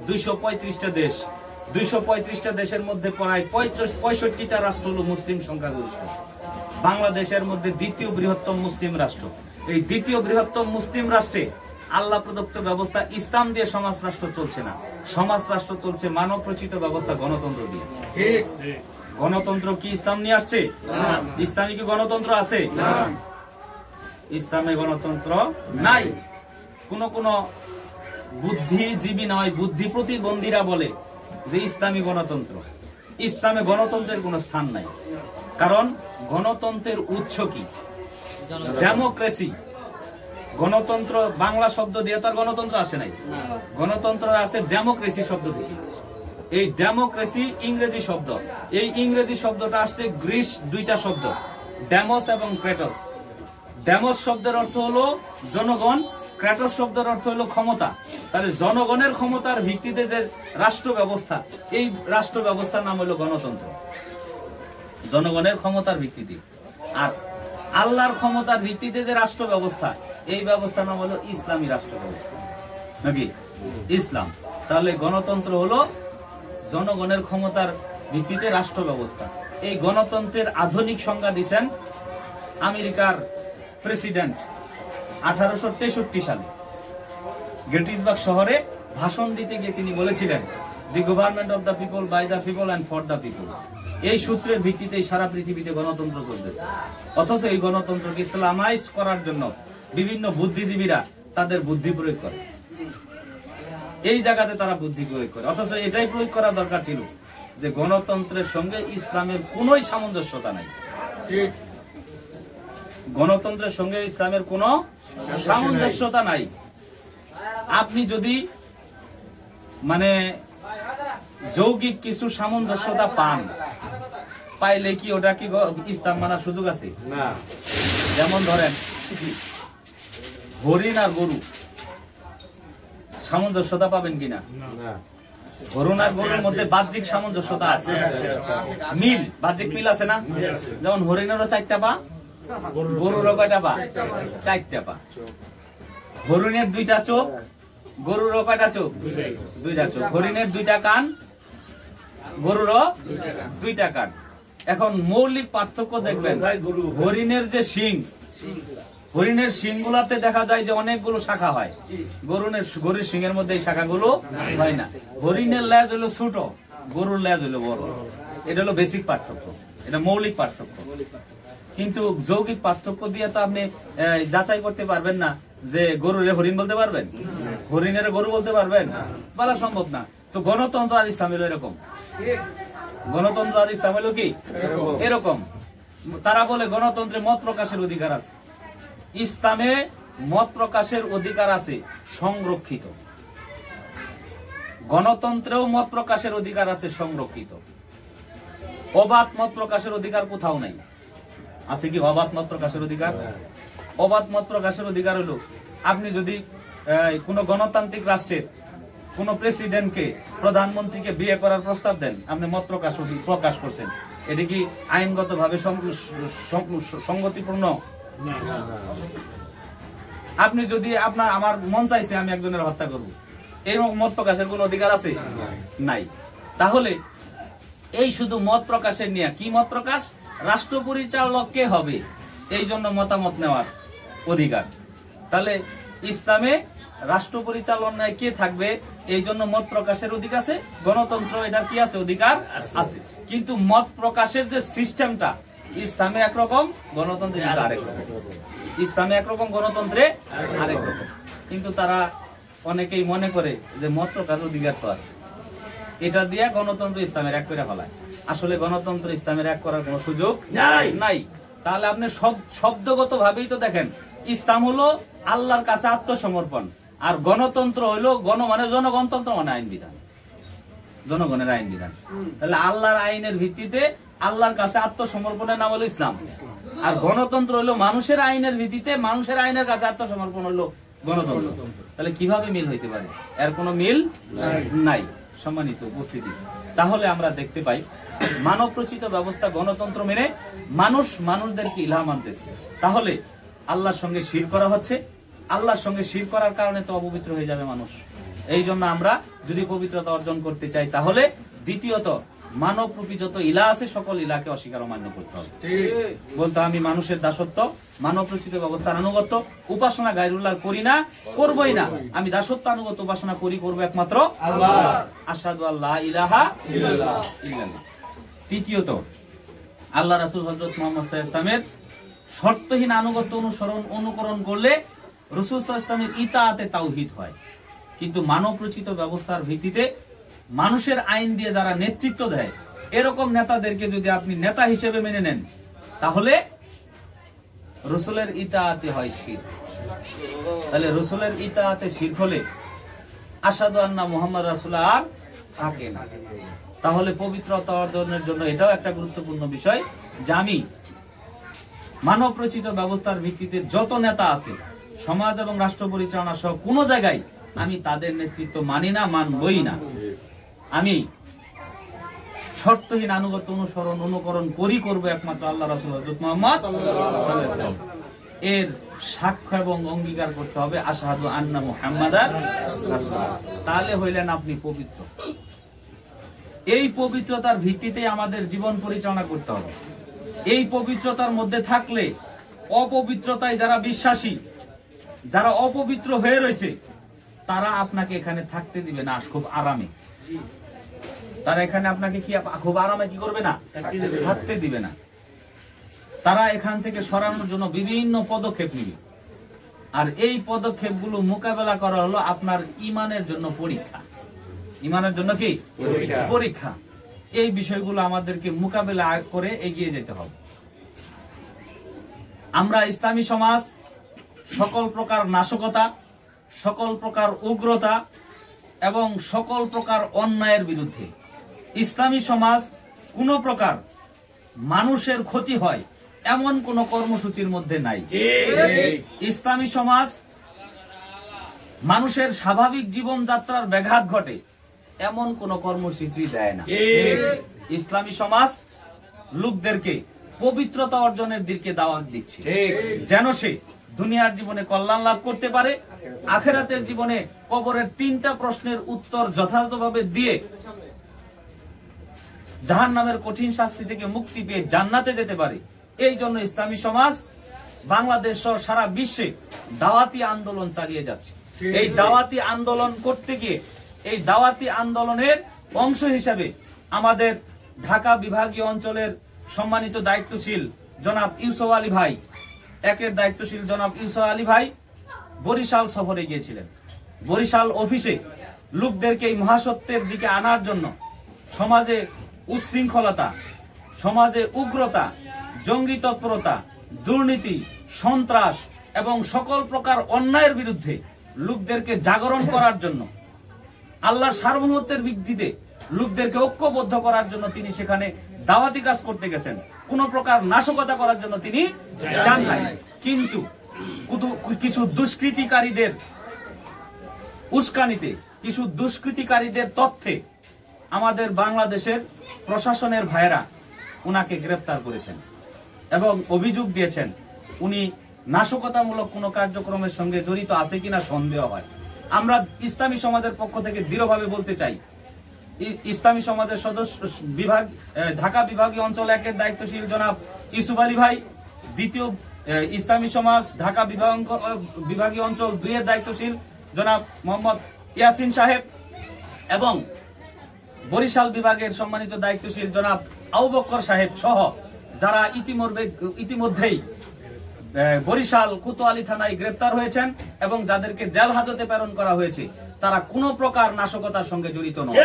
235টা দেশ, 235টা দেশের মধ্যে প্রায় 65টা রাষ্ট্র হলো মুসলিম সংখ্যাগরিষ্ঠ। বাংলাদেশের মধ্যে দ্বিতীয় বৃহত্তম মুসলিম রাষ্ট্র। এই দ্বিতীয় বৃহত্তম মুসলিম রাষ্ট্রে আল্লাহ প্রদত্ত ব্যবস্থা ইসলাম দিয়ে সমাজ রাষ্ট্র চলছে না, সমাজ রাষ্ট্র চলছে মানব রচিত ব্যবস্থা গণতন্ত্র দিয়ে। ঠিক। গণতন্ত্র কি ইসলাম নিয়ে আসছে? ইসলামী কি গণতন্ত্র আছে? ইসলামে গণতন্ত্র নাই। কোন কোন বুদ্ধিজীবী নয়, বুদ্ধি প্রতিবন্ধীরা বলে যে ইসলামী গণতন্ত্র। ইসলামে গণতন্ত্রের কোন স্থান নাই, কারণ গণতন্ত্রের উৎস কি? ডেমোক্রেসি। গণতন্ত্র বাংলা শব্দ দিয়ে তার গণতন্ত্র আসে নাই, গণতন্ত্র আছে ডেমোক্রেসি শব্দ থেকে। এই ডেমোক্রেসি ইংরেজি শব্দ, এই ইংরেজি শব্দটা আসছে গ্রিস দুইটা শব্দ, ডেমোস এবং ক্রেটস। ডেমোস শব্দের অর্থ হলো জনগণ, ক্রেটস শব্দের অর্থ হলো ক্ষমতা। তাহলে জনগণের ক্ষমতার ভিত্তিতে যে রাষ্ট্র ব্যবস্থা, এই রাষ্ট্র ব্যবস্থার নাম হলো গণতন্ত্র, জনগণের ক্ষমতার ভিত্তিতে। আর আল্লাহর ক্ষমতার ভিত্তিতে যে রাষ্ট্র ব্যবস্থা, এই ব্যবস্থার নাম হলো ইসলামী রাষ্ট্র ব্যবস্থা, নাকি ইসলাম। তাহলে গণতন্ত্র হলো জনগণের ক্ষমতার ভিত্তিতে রাষ্ট্র ব্যবস্থা। এই গণতন্ত্রের আধুনিক সংজ্ঞা দিয়েছেন আমেরিকার প্রেসিডেন্ট 1863 সালে গেটিসবার্গ শহরে ভাষণ দিতে গিয়ে তিনি বলেছিলেন, the government of the people, by the people and for the people. এই সূত্রের ভিত্তিতেই সারা পৃথিবীতে গণতন্ত্র চলতেছে। অথচ এই গণতন্ত্রকে ইসলামাইজ করার জন্য বিভিন্ন বুদ্ধিজীবীরা তাদের বুদ্ধি প্রয়োগ করে, এই জায়গাতে তারা বুদ্ধি প্রয়োগ করে। অথচ এটাই প্রয়োগ করা দরকার ছিল যে গণতন্ত্রের সঙ্গে ইসলামের কোনোই সামঞ্জস্যতা নাই। গণতন্ত্রের সঙ্গে ইসলামের কোনো সামঞ্জস্যতা নাই। আপনি যদি মানে যৌগিক কিছু সামঞ্জস্যতা পান, পাইলে কি ওটা কি ইসলাম মানার সুযোগ আছে? না। যেমন ধরেন হরিণ আর গরু, সামঞ্জস্যতা পাবেন কিনা? হরিণ আর গরুর মধ্যে বাহ্যিক সামঞ্জস্যতা আছে, মিল, বাহ্যিক মিল আছে না? যেমন হরিণেরও 4টা পা, গরুরও কয়টা পা? 4টা পা। হরিণের 2টা চোখ, গরুরও কয়টা চোখ? 2টা চোখ। হরিণের 2টা কান, গরুরও 2টা কান। এখন মৌলিক পার্থক্য দেখবেন, হরিণের যে শিং, হরিণের শিং গুলাতে দেখা যায় যে অনেকগুলো শাখা হয়, গরুর শিং এর মধ্যে এই শাখাগুলো হয় না। হরিণের লেজ হলো ছোট, গরুর লেজ হলো বড়। এটা হলো বেসিক পার্থক্য, এটা মৌলিক পার্থক্য। কিন্তু যৌগিক পার্থক্য দিয়ে তো আপনি যাচাই করতে পারবেন না যে গরুরে হরিণ বলতে পারবেন, হরিণের গরু বলতে পারবেন, বলা সম্ভব না। তো গণতন্ত্র আর ইসলাম হলো এরকম, গণতন্ত্র আর ইসলাম হলো কি এরকম। তারা বলে গণতন্ত্রে মত প্রকাশের অধিকার আছে, ইসলামে মত প্রকাশের অধিকার আছে সংরক্ষিত। গণতন্ত্রেও মত প্রকাশের অধিকার আছে সংরক্ষিত। অবাধ মত প্রকাশের অধিকার কোথাও নাই। আছে কি অবাধ মত প্রকাশের অধিকার? অবাধ মত প্রকাশের অধিকার হলো আপনি যদি কোন গণতান্ত্রিক রাষ্ট্রের কোন প্রেসিডেন্টকে, প্রধানমন্ত্রীকে বিয়ে করার প্রস্তাব দেন, আপনি মত প্রকাশ করছেন, এটা কি আইনগত ভাবে সংগতিপূর্ণ? আপনি যদি আমার মন চাইছে আমি একজনের হত্যা করব, এরকম মত প্রকাশের কোন অধিকার আছে? নাই। তাহলে এই শুধু মত প্রকাশের নিয়ে, কি মত প্রকাশ? রাষ্ট্র পরিচালক কে হবে এই জন্য মতামত নেওয়ার অধিকার। তাহলে ইসলামে রাষ্ট্র পরিচালনায় কে থাকবে এই জন্য মত প্রকাশের অধিকার আছে। গণতন্ত্র এটা কি আছে? অধিকার আছে। কিন্তু মত প্রকাশের যে সিস্টেমটা ইসলামে একরকম, গণতন্ত্রে আরেক রকম। ইসলামে একরকম, গণতন্ত্রে আরেক রকম। কিন্তু তারা অনেকেই মনে করে যে মত প্রকাশের অধিকার তো আছে, এটা দিয়ে গণতন্ত্র ইসলামের এক করে ফেলায়। আসলে গণতন্ত্র ইসলামের এক করার কোন সুযোগ নাই। তাহলে আপনি শব্দগত ভাবেই তো দেখেন, ইসলাম হলো আল্লাহর কাছে আত্মসমর্পণ, আর গণতন্ত্র হলো গণ মানে জনগণতন্ত্র মানে আইন বিধান, জনগণের আইন বিধান। তাহলে আল্লাহর আইনের ভিত্তিতে আল্লাহর কাছে আত্মসমর্পণের নাম হলো ইসলাম, আর গণতন্ত্র হলো মানুষের আইনের ভিত্তিতে মানুষের আইনের কাছে আত্মসমর্পণ হলো গণতন্ত্র। তাহলে কিভাবে মিল হইতে পারে? এর কোনো মিল নাই। সম্মানিত উপস্থিতি, তাহলে আমরা দেখতে পাই মানব রচিত ব্যবস্থা গণতন্ত্র মেনে মানুষদেরকে ইলহাম আনতেছে। তাহলে আল্লাহর সঙ্গে শিরক করা হচ্ছে, আল্লাহর সঙ্গে শিরক করার কারণে তো অপবিত্র হয়ে যাবে মানুষ। এই জন্য আমরা যদি পবিত্রতা অর্জন করতে চাই, তাহলে দ্বিতীয়ত মানবরূপী যত ইলা আছে সকল ইলাকে অস্বীকার অমান্য করতে হবে। বলতো আমি মানুষের দাসত্ব, মানব রচিত ব্যবস্থার আনুগত্য, উপাসনা গায়রুল্লাহ করি না, করবই না। আমি দাসত্ব আনুগত্য উপাসনা করবো একমাত্র আল্লাহ। আশহাদু আল্লা ইলাহা ইল্লাল্লাহ। তৃতীয়ত, আল্লাহ রাসূল হযরত মুহাম্মদ সাল্লাল্লাহু আলাইহি ওয়াসাল্লামের শর্তহীন আনুগত্য অনুকরণ করলে রাসূল সাল্লাল্লাহু আলাইহি ওয়াসাল্লামের ইতাআতে তাওহীদ হয়। কিন্তু মানব রচিত ব্যবস্থার ভিত্তিতে মানুষের আইন দিয়ে যারা নেতৃত্ব দেয়, এরকম নেতাদেরকে যদি আপনি নেতা হিসেবে মেনে নেন, তাহলে রাসূলের ইতাআতে হয় শিরক। তাহলে রাসূলের ইতাআতে শিরক হলে আশহাদু আন্না মুহাম্মাদ রাসূলুল্লাহ আর থাকে না। তাহলে পবিত্রতা অর্জনের জন্য এটাও একটা গুরুত্বপূর্ণ বিষয় যে আমি মানব রচিত ব্যবস্থার ভিত্তিতে যত নেতা আছে সমাজ এবং রাষ্ট্র পরিচালনা সহ কোন জায়গায় আমি তাদের নেতৃত্ব মানি না, মানবই না। আমি শর্তহীন আনুগত্য অনুকরণ করবো একমাত্র আল্লাহ রাসূল হযরত মুহাম্মদ সাল্লাল্লাহু আলাইহি ওয়াসাল্লাম। এর সাক্ষ্য এবং অঙ্গীকার করতে হবে আশহাদু আন্না মুহাম্মাদার রাসূলুল্লাহ। তাহলে হইলেন আপনি পবিত্র। এই পবিত্রতার ভিত্তিতে আমাদের জীবন পরিচালনা করতে হবে। এই পবিত্রতার মধ্যে থাকলে অপবিত্রতায় যারা বিশ্বাসী, যারা অপবিত্র হয়ে রয়েছে, তারা আপনাকে এখানে থাকতে দিবে না খুব আরামে। তারা এখানে আপনাকে কি খুব আরামে কি করবে না, থাকতে দিবে না। তারা এখান থেকে সরানোর জন্য বিভিন্ন পদক্ষেপ নিবে। আর এই পদক্ষেপগুলো মোকাবেলা করা হলো আপনার ঈমানের জন্য পরীক্ষা। ঈমানের জন্য কি পরীক্ষা। এই বিষয়গুলো আমাদেরকে মোকাবেলা করে এগিয়ে যেতে হবে। আমরা ইসলামী সমাজ সকল প্রকার নাশকতা, সকল প্রকার উগ্রতা এবং সকল প্রকার অন্যায়ের বিরুদ্ধে। ইসলামী সমাজ কোন প্রকার মানুষের ক্ষতি হয় এমন কোন কর্মসূচির মধ্যে নাই। ইসলামী সমাজ মানুষের স্বাভাবিক জীবনযাত্রার ব্যাঘাত ঘটে এমন কোন কর্মসূচি দেয় না। ইসলামী সমাজ লোকদেরকে পবিত্রতা অর্জনের দিকে দাওয়াত দিচ্ছে, যেন সে দুনিয়ার জীবনে কল্যাণ লাভ করতে পারে, আখিরাতের জীবনে কবরের 3টা প্রশ্নের উত্তর যথাযথভাবে দিয়ে জাহান্নামের কঠিন শাস্তি থেকে মুক্তি পেয়ে জান্নাতে যেতে পারে। এই জন্য ইসলামী সমাজ বাংলাদেশ সহ সারা বিশ্বে দাওয়াতি আন্দোলন চালিয়ে যাচ্ছে। এই দাওয়াতি আন্দোলন করতে গিয়ে, এই দাওয়াতি আন্দোলনের অংশ হিসেবে আমাদের ঢাকা বিভাগীয় অঞ্চলের সম্মানিত দায়িত্বশীল জনাব ইউসুফ আলী ভাই, একের দায়িত্বশীল জনাব ইউসুফ আলী ভাই বরিশাল সফরে গিয়েছিলেন। বরিশাল অফিসে লোকদেরকে এই মহাসত্যের দিকে আনার জন্য সমাজে উচ্ছৃঙ্খলতা, সমাজে উগ্রতা, জঙ্গি তৎপরতা, দুর্নীতি, সন্ত্রাস এবং সকল প্রকার অন্যায়ের বিরুদ্ধে লোকদেরকে জাগরণ করার জন্য, আল্লাহর সার্বভৌমত্বের ভিত্তিতে লোকদেরকে ঐক্যবদ্ধ করার জন্য তিনি সেখানে দাওয়াতি কাজ করতে গেছেন। কোন প্রকার নাশকতা করার জন্য তিনি যান নাই। কিন্তু কিছু দুষ্কৃতিকারীদের উস্কানিতে, কিছু দুষ্কৃতিকারীদের তথ্যে আমাদের বাংলাদেশের প্রশাসনের ভাইয়েরা উনাকে গ্রেফতার করেছেন এবং অভিযোগ দিয়েছেন উনি নাশকতামূলক কোন কার্যক্রমের সঙ্গে জড়িত আছে কিনা সন্দেহ হয়। আমরা ইসলামী সমাজের পক্ষ থেকে দৃঢ়ভাবে বলতে চাই, ইসলামী সমাজের সদস্য বিভাগ ঢাকা বিভাগীয় অঞ্চল 1-এর দায়িত্বশীল জনাব ইউসুফ আলী ভাই, দ্বিতীয় ইসলামী সমাজ ঢাকা বিভাগীয় অঞ্চল 2-এর দায়িত্বশীল জনাব মোহাম্মদ ইয়াসিন সাহেব এবং বরিশাল বিভাগের সম্মানিত দায়িত্বশীল জনাব আবু বকর সাহেব সহ যারা ইতিমধ্যেই বরিশাল কোতোয়ালি থানায় গ্রেফতার হয়েছেন এবং যাদেরকে জেল হাজতে প্রেরণ করা হয়েছে, তারা কোন প্রকার নাশকতার সঙ্গে জড়িত নয়।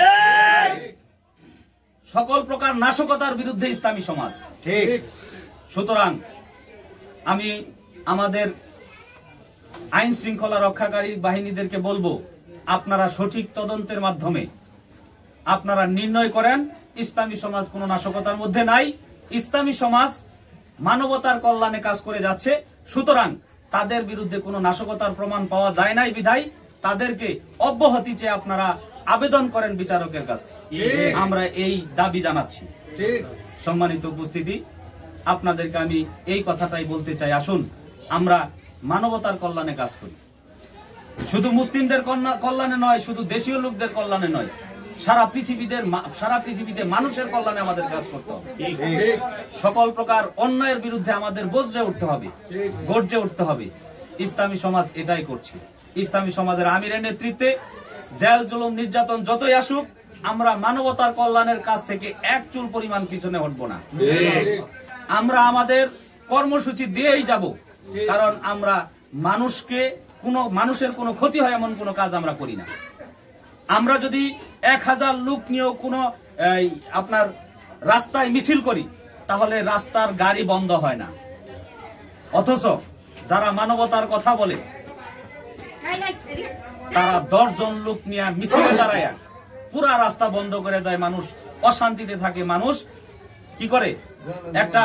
সকল প্রকার নাশকতার বিরুদ্ধে ইসলামী সমাজ। ঠিক। সুতরাং আমি আমাদের আইন শৃঙ্খলা রক্ষাকারী বাহিনীদেরকে বলবো, আপনারা সঠিক তদন্তের মাধ্যমে আপনারা নির্ণয় করেন ইসলামী সমাজ কোন নাশকতার মধ্যে নাই। ইসলামী সমাজ মানবতার কল্যাণে কাজ করে যাচ্ছে। সুতরাং তাদের বিরুদ্ধে কোনো নাশকতার প্রমাণ পাওয়া যায় নাই বিধায় তাদেরকে অব্যাহতি চেয়ে আপনারা আবেদন করেন বিচারকের কাছে। আমরা এই দাবি জানাচ্ছি। সম্মানিত উপস্থিতি, আপনাদেরকে আমি এই কথাটাই বলতে চাই, আসুন আমরা মানবতার কল্যাণে কাজ করি। শুধু মুসলিমদের কল্যাণে নয়, শুধু দেশীয় লোকদের কল্যাণে নয়, সারা পৃথিবীতে মানুষের কল্যাণে আমাদের কাজ করতে হবে। সকল প্রকার অন্যায়ের বিরুদ্ধে আমাদের গর্জে উঠতে হবে। ইসলামী সমাজ এটাই করছে। ইসলামী সমাজের আমিরের নেতৃত্বে জেল জুলুম নির্যাতন যতই আসুক, আমরা মানবতার কল্যাণের কাছ থেকে এক চুল পরিমাণ পিছনে হটব না। আমরা আমাদের কর্মসূচি দিয়েই যাব, কারণ আমরা মানুষের কোনো ক্ষতি হয় এমন কোনো কাজ আমরা করি না। আমরা যদি 1000 লোক নিয়েও কোনো আপনার রাস্তায় মিছিল করি, তাহলে রাস্তার গাড়ি বন্ধ হয় না। অথচ যারা মানবতার কথা বলে তারা 10 জন লোক নিয়ে মিছিলে দাঁড়ায় পুরা রাস্তা বন্ধ করে দেয়, মানুষ অশান্তিতে থাকে। মানুষ কি করে, একটা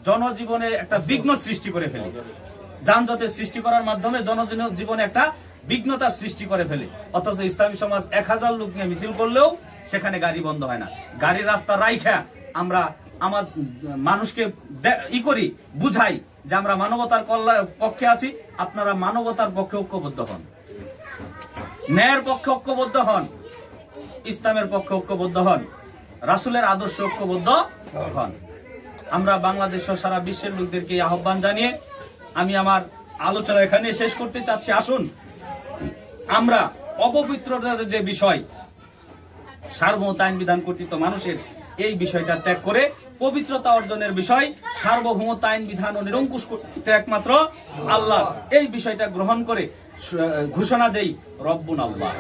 জনজীবনে একটা বিঘ্ন সৃষ্টি করে ফেলে, যানজটের সৃষ্টি করার মাধ্যমে জনজীবনে একটা বিঘ্নতার সৃষ্টি করে ফেলে। অথচ ইসলামী সমাজ 1000 লোক নিয়ে মিছিল করলেও সেখানে গাড়ি বন্ধ হয় না। গাড়ির রাস্তা রাইখা আমরা মানুষকে বুঝাই যে আমরা মানবতার পক্ষে আছি, আপনারা মানবতার পক্ষে ঐক্যবদ্ধ হন, ন্যায়ের পক্ষে ঐক্যবদ্ধ হন, ইসলামের পক্ষে ঐক্যবদ্ধ হন, রাসূলের আদর্শ ঐক্যবদ্ধ হন। আমরা বাংলাদেশ ও সারা বিশ্বের লোকদেরকে আহ্বান জানিয়ে আমি আমার আলোচনা এখানে শেষ করতে চাচ্ছি। আসুন আমরা অপবিত্রতার যে বিষয়, সার্বভৌমত্ব আইন বিধান কর্তৃত্ব মানুষের, এই বিষয়টা ত্যাগ করে পবিত্রতা অর্জনের বিষয়, সার্বভৌমত্ব আইন বিধান ও নিরঙ্কুশ কর্তৃত্ব একমাত্র আল্লাহ, এই বিষয়টা গ্রহণ করে ঘোষণা দেই রব্বুন আল্লাহ।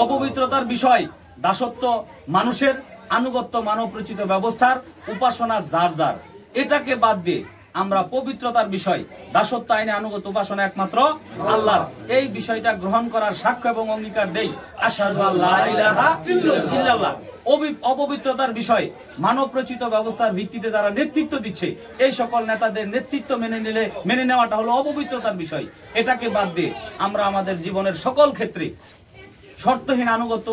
অপবিত্রতার বিষয়, দাসত্ব মানুষের, আনুগত্য মানব রচিত ব্যবস্থার, উপাসনা যার যার, এটাকে বাদ দিয়ে আমরা পবিত্রতার বিষয়, দাসত্ব আইনে আনুগত্য উপাসনা একমাত্র আল্লাহ, এই বিষয়টা গ্রহণ করার সাক্ষ্য এবং অঙ্গীকার দেই আশহাদু আল্লা ইলাহা ইল্লাল্লাহ। অপবিত্রতার বিষয়, মানব রচিত ব্যবস্থার ভিত্তিতে যারা নেতৃত্ব দিচ্ছে, এই সকল নেতাদের নেতৃত্ব মেনে নেওয়াটা হলো অপবিত্রতার বিষয়। এটাকে বাদ দিয়ে আমরা আমাদের জীবনের সকল ক্ষেত্রে শর্তহীন আনুগত্য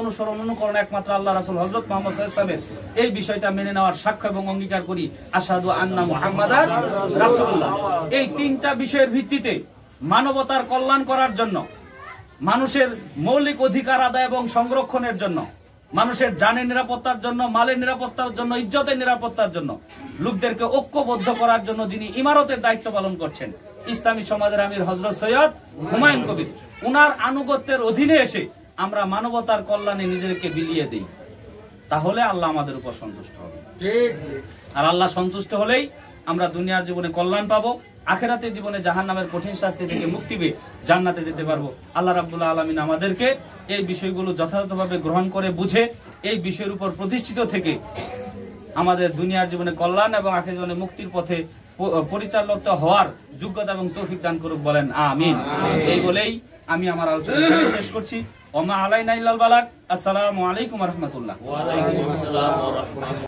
অনুকরণ একমাত্র আল্লাহ রাসূল হযরত মুহাম্মদ সাল্লাল্লাহু আলাইহি ওয়াসাল্লামের, এই বিষয়টা মেনে নেওয়ার সাক্ষ্য এবং অঙ্গীকার করি আশহাদু আন্না মুহাম্মাদান রাসূলুল্লাহ। এই 3টা বিষয়ের ভিত্তিতে মানবতার কল্যাণ করার জন্য, মানুষের মৌলিক অধিকার আদায় এবং সংরক্ষণের জন্য, মানুষের জানের নিরাপত্তার জন্য, মালের নিরাপত্তার জন্য, ইজ্জতের নিরাপত্তার জন্য, লোকদেরকে ঐক্যবদ্ধ করার জন্য যিনি ইমারতের দায়িত্ব পালন করছেন, ইসলামী সমাজের আমির হযরত সৈয়দ হুমায়ুন কবির, উনার আনুগত্যের অধীনে এসে আমরা মানবতার কল্যাণে নিজেকে বিলিয়ে দিই, তাহলে আল্লাহ আমাদের উপর সন্তুষ্ট হবে। আর আল্লাহ সন্তুষ্ট হলেই আমরা দুনিয়ার জীবনে কল্যাণ পাবো, আখিরাতের জীবনে জাহান্নামের কঠিন শাস্তি থেকে মুক্তি পেয়ে জান্নাতে যেতে পারবো। আল্লাহ রাব্বুল আলামিন আমাদেরকে এই বিষয়গুলো যথাযথভাবে গ্রহণ করে বুঝে এই বিষয়ের উপর প্রতিষ্ঠিত থেকে আমাদের দুনিয়ার জীবনে কল্যাণ এবং আখিরাতের জীবনে মুক্তির পথে পরিচালিত হওয়ার যোগ্যতা এবং তৌফিক দান করুক, বলেন আমিন। এই বলেই আমি আমার আলোচনা শেষ করছি। ওমা আলাইনা ইল্লাল বালাগ। আসসালামু আলাইকুম ওয়া রাহমাতুল্লাহ।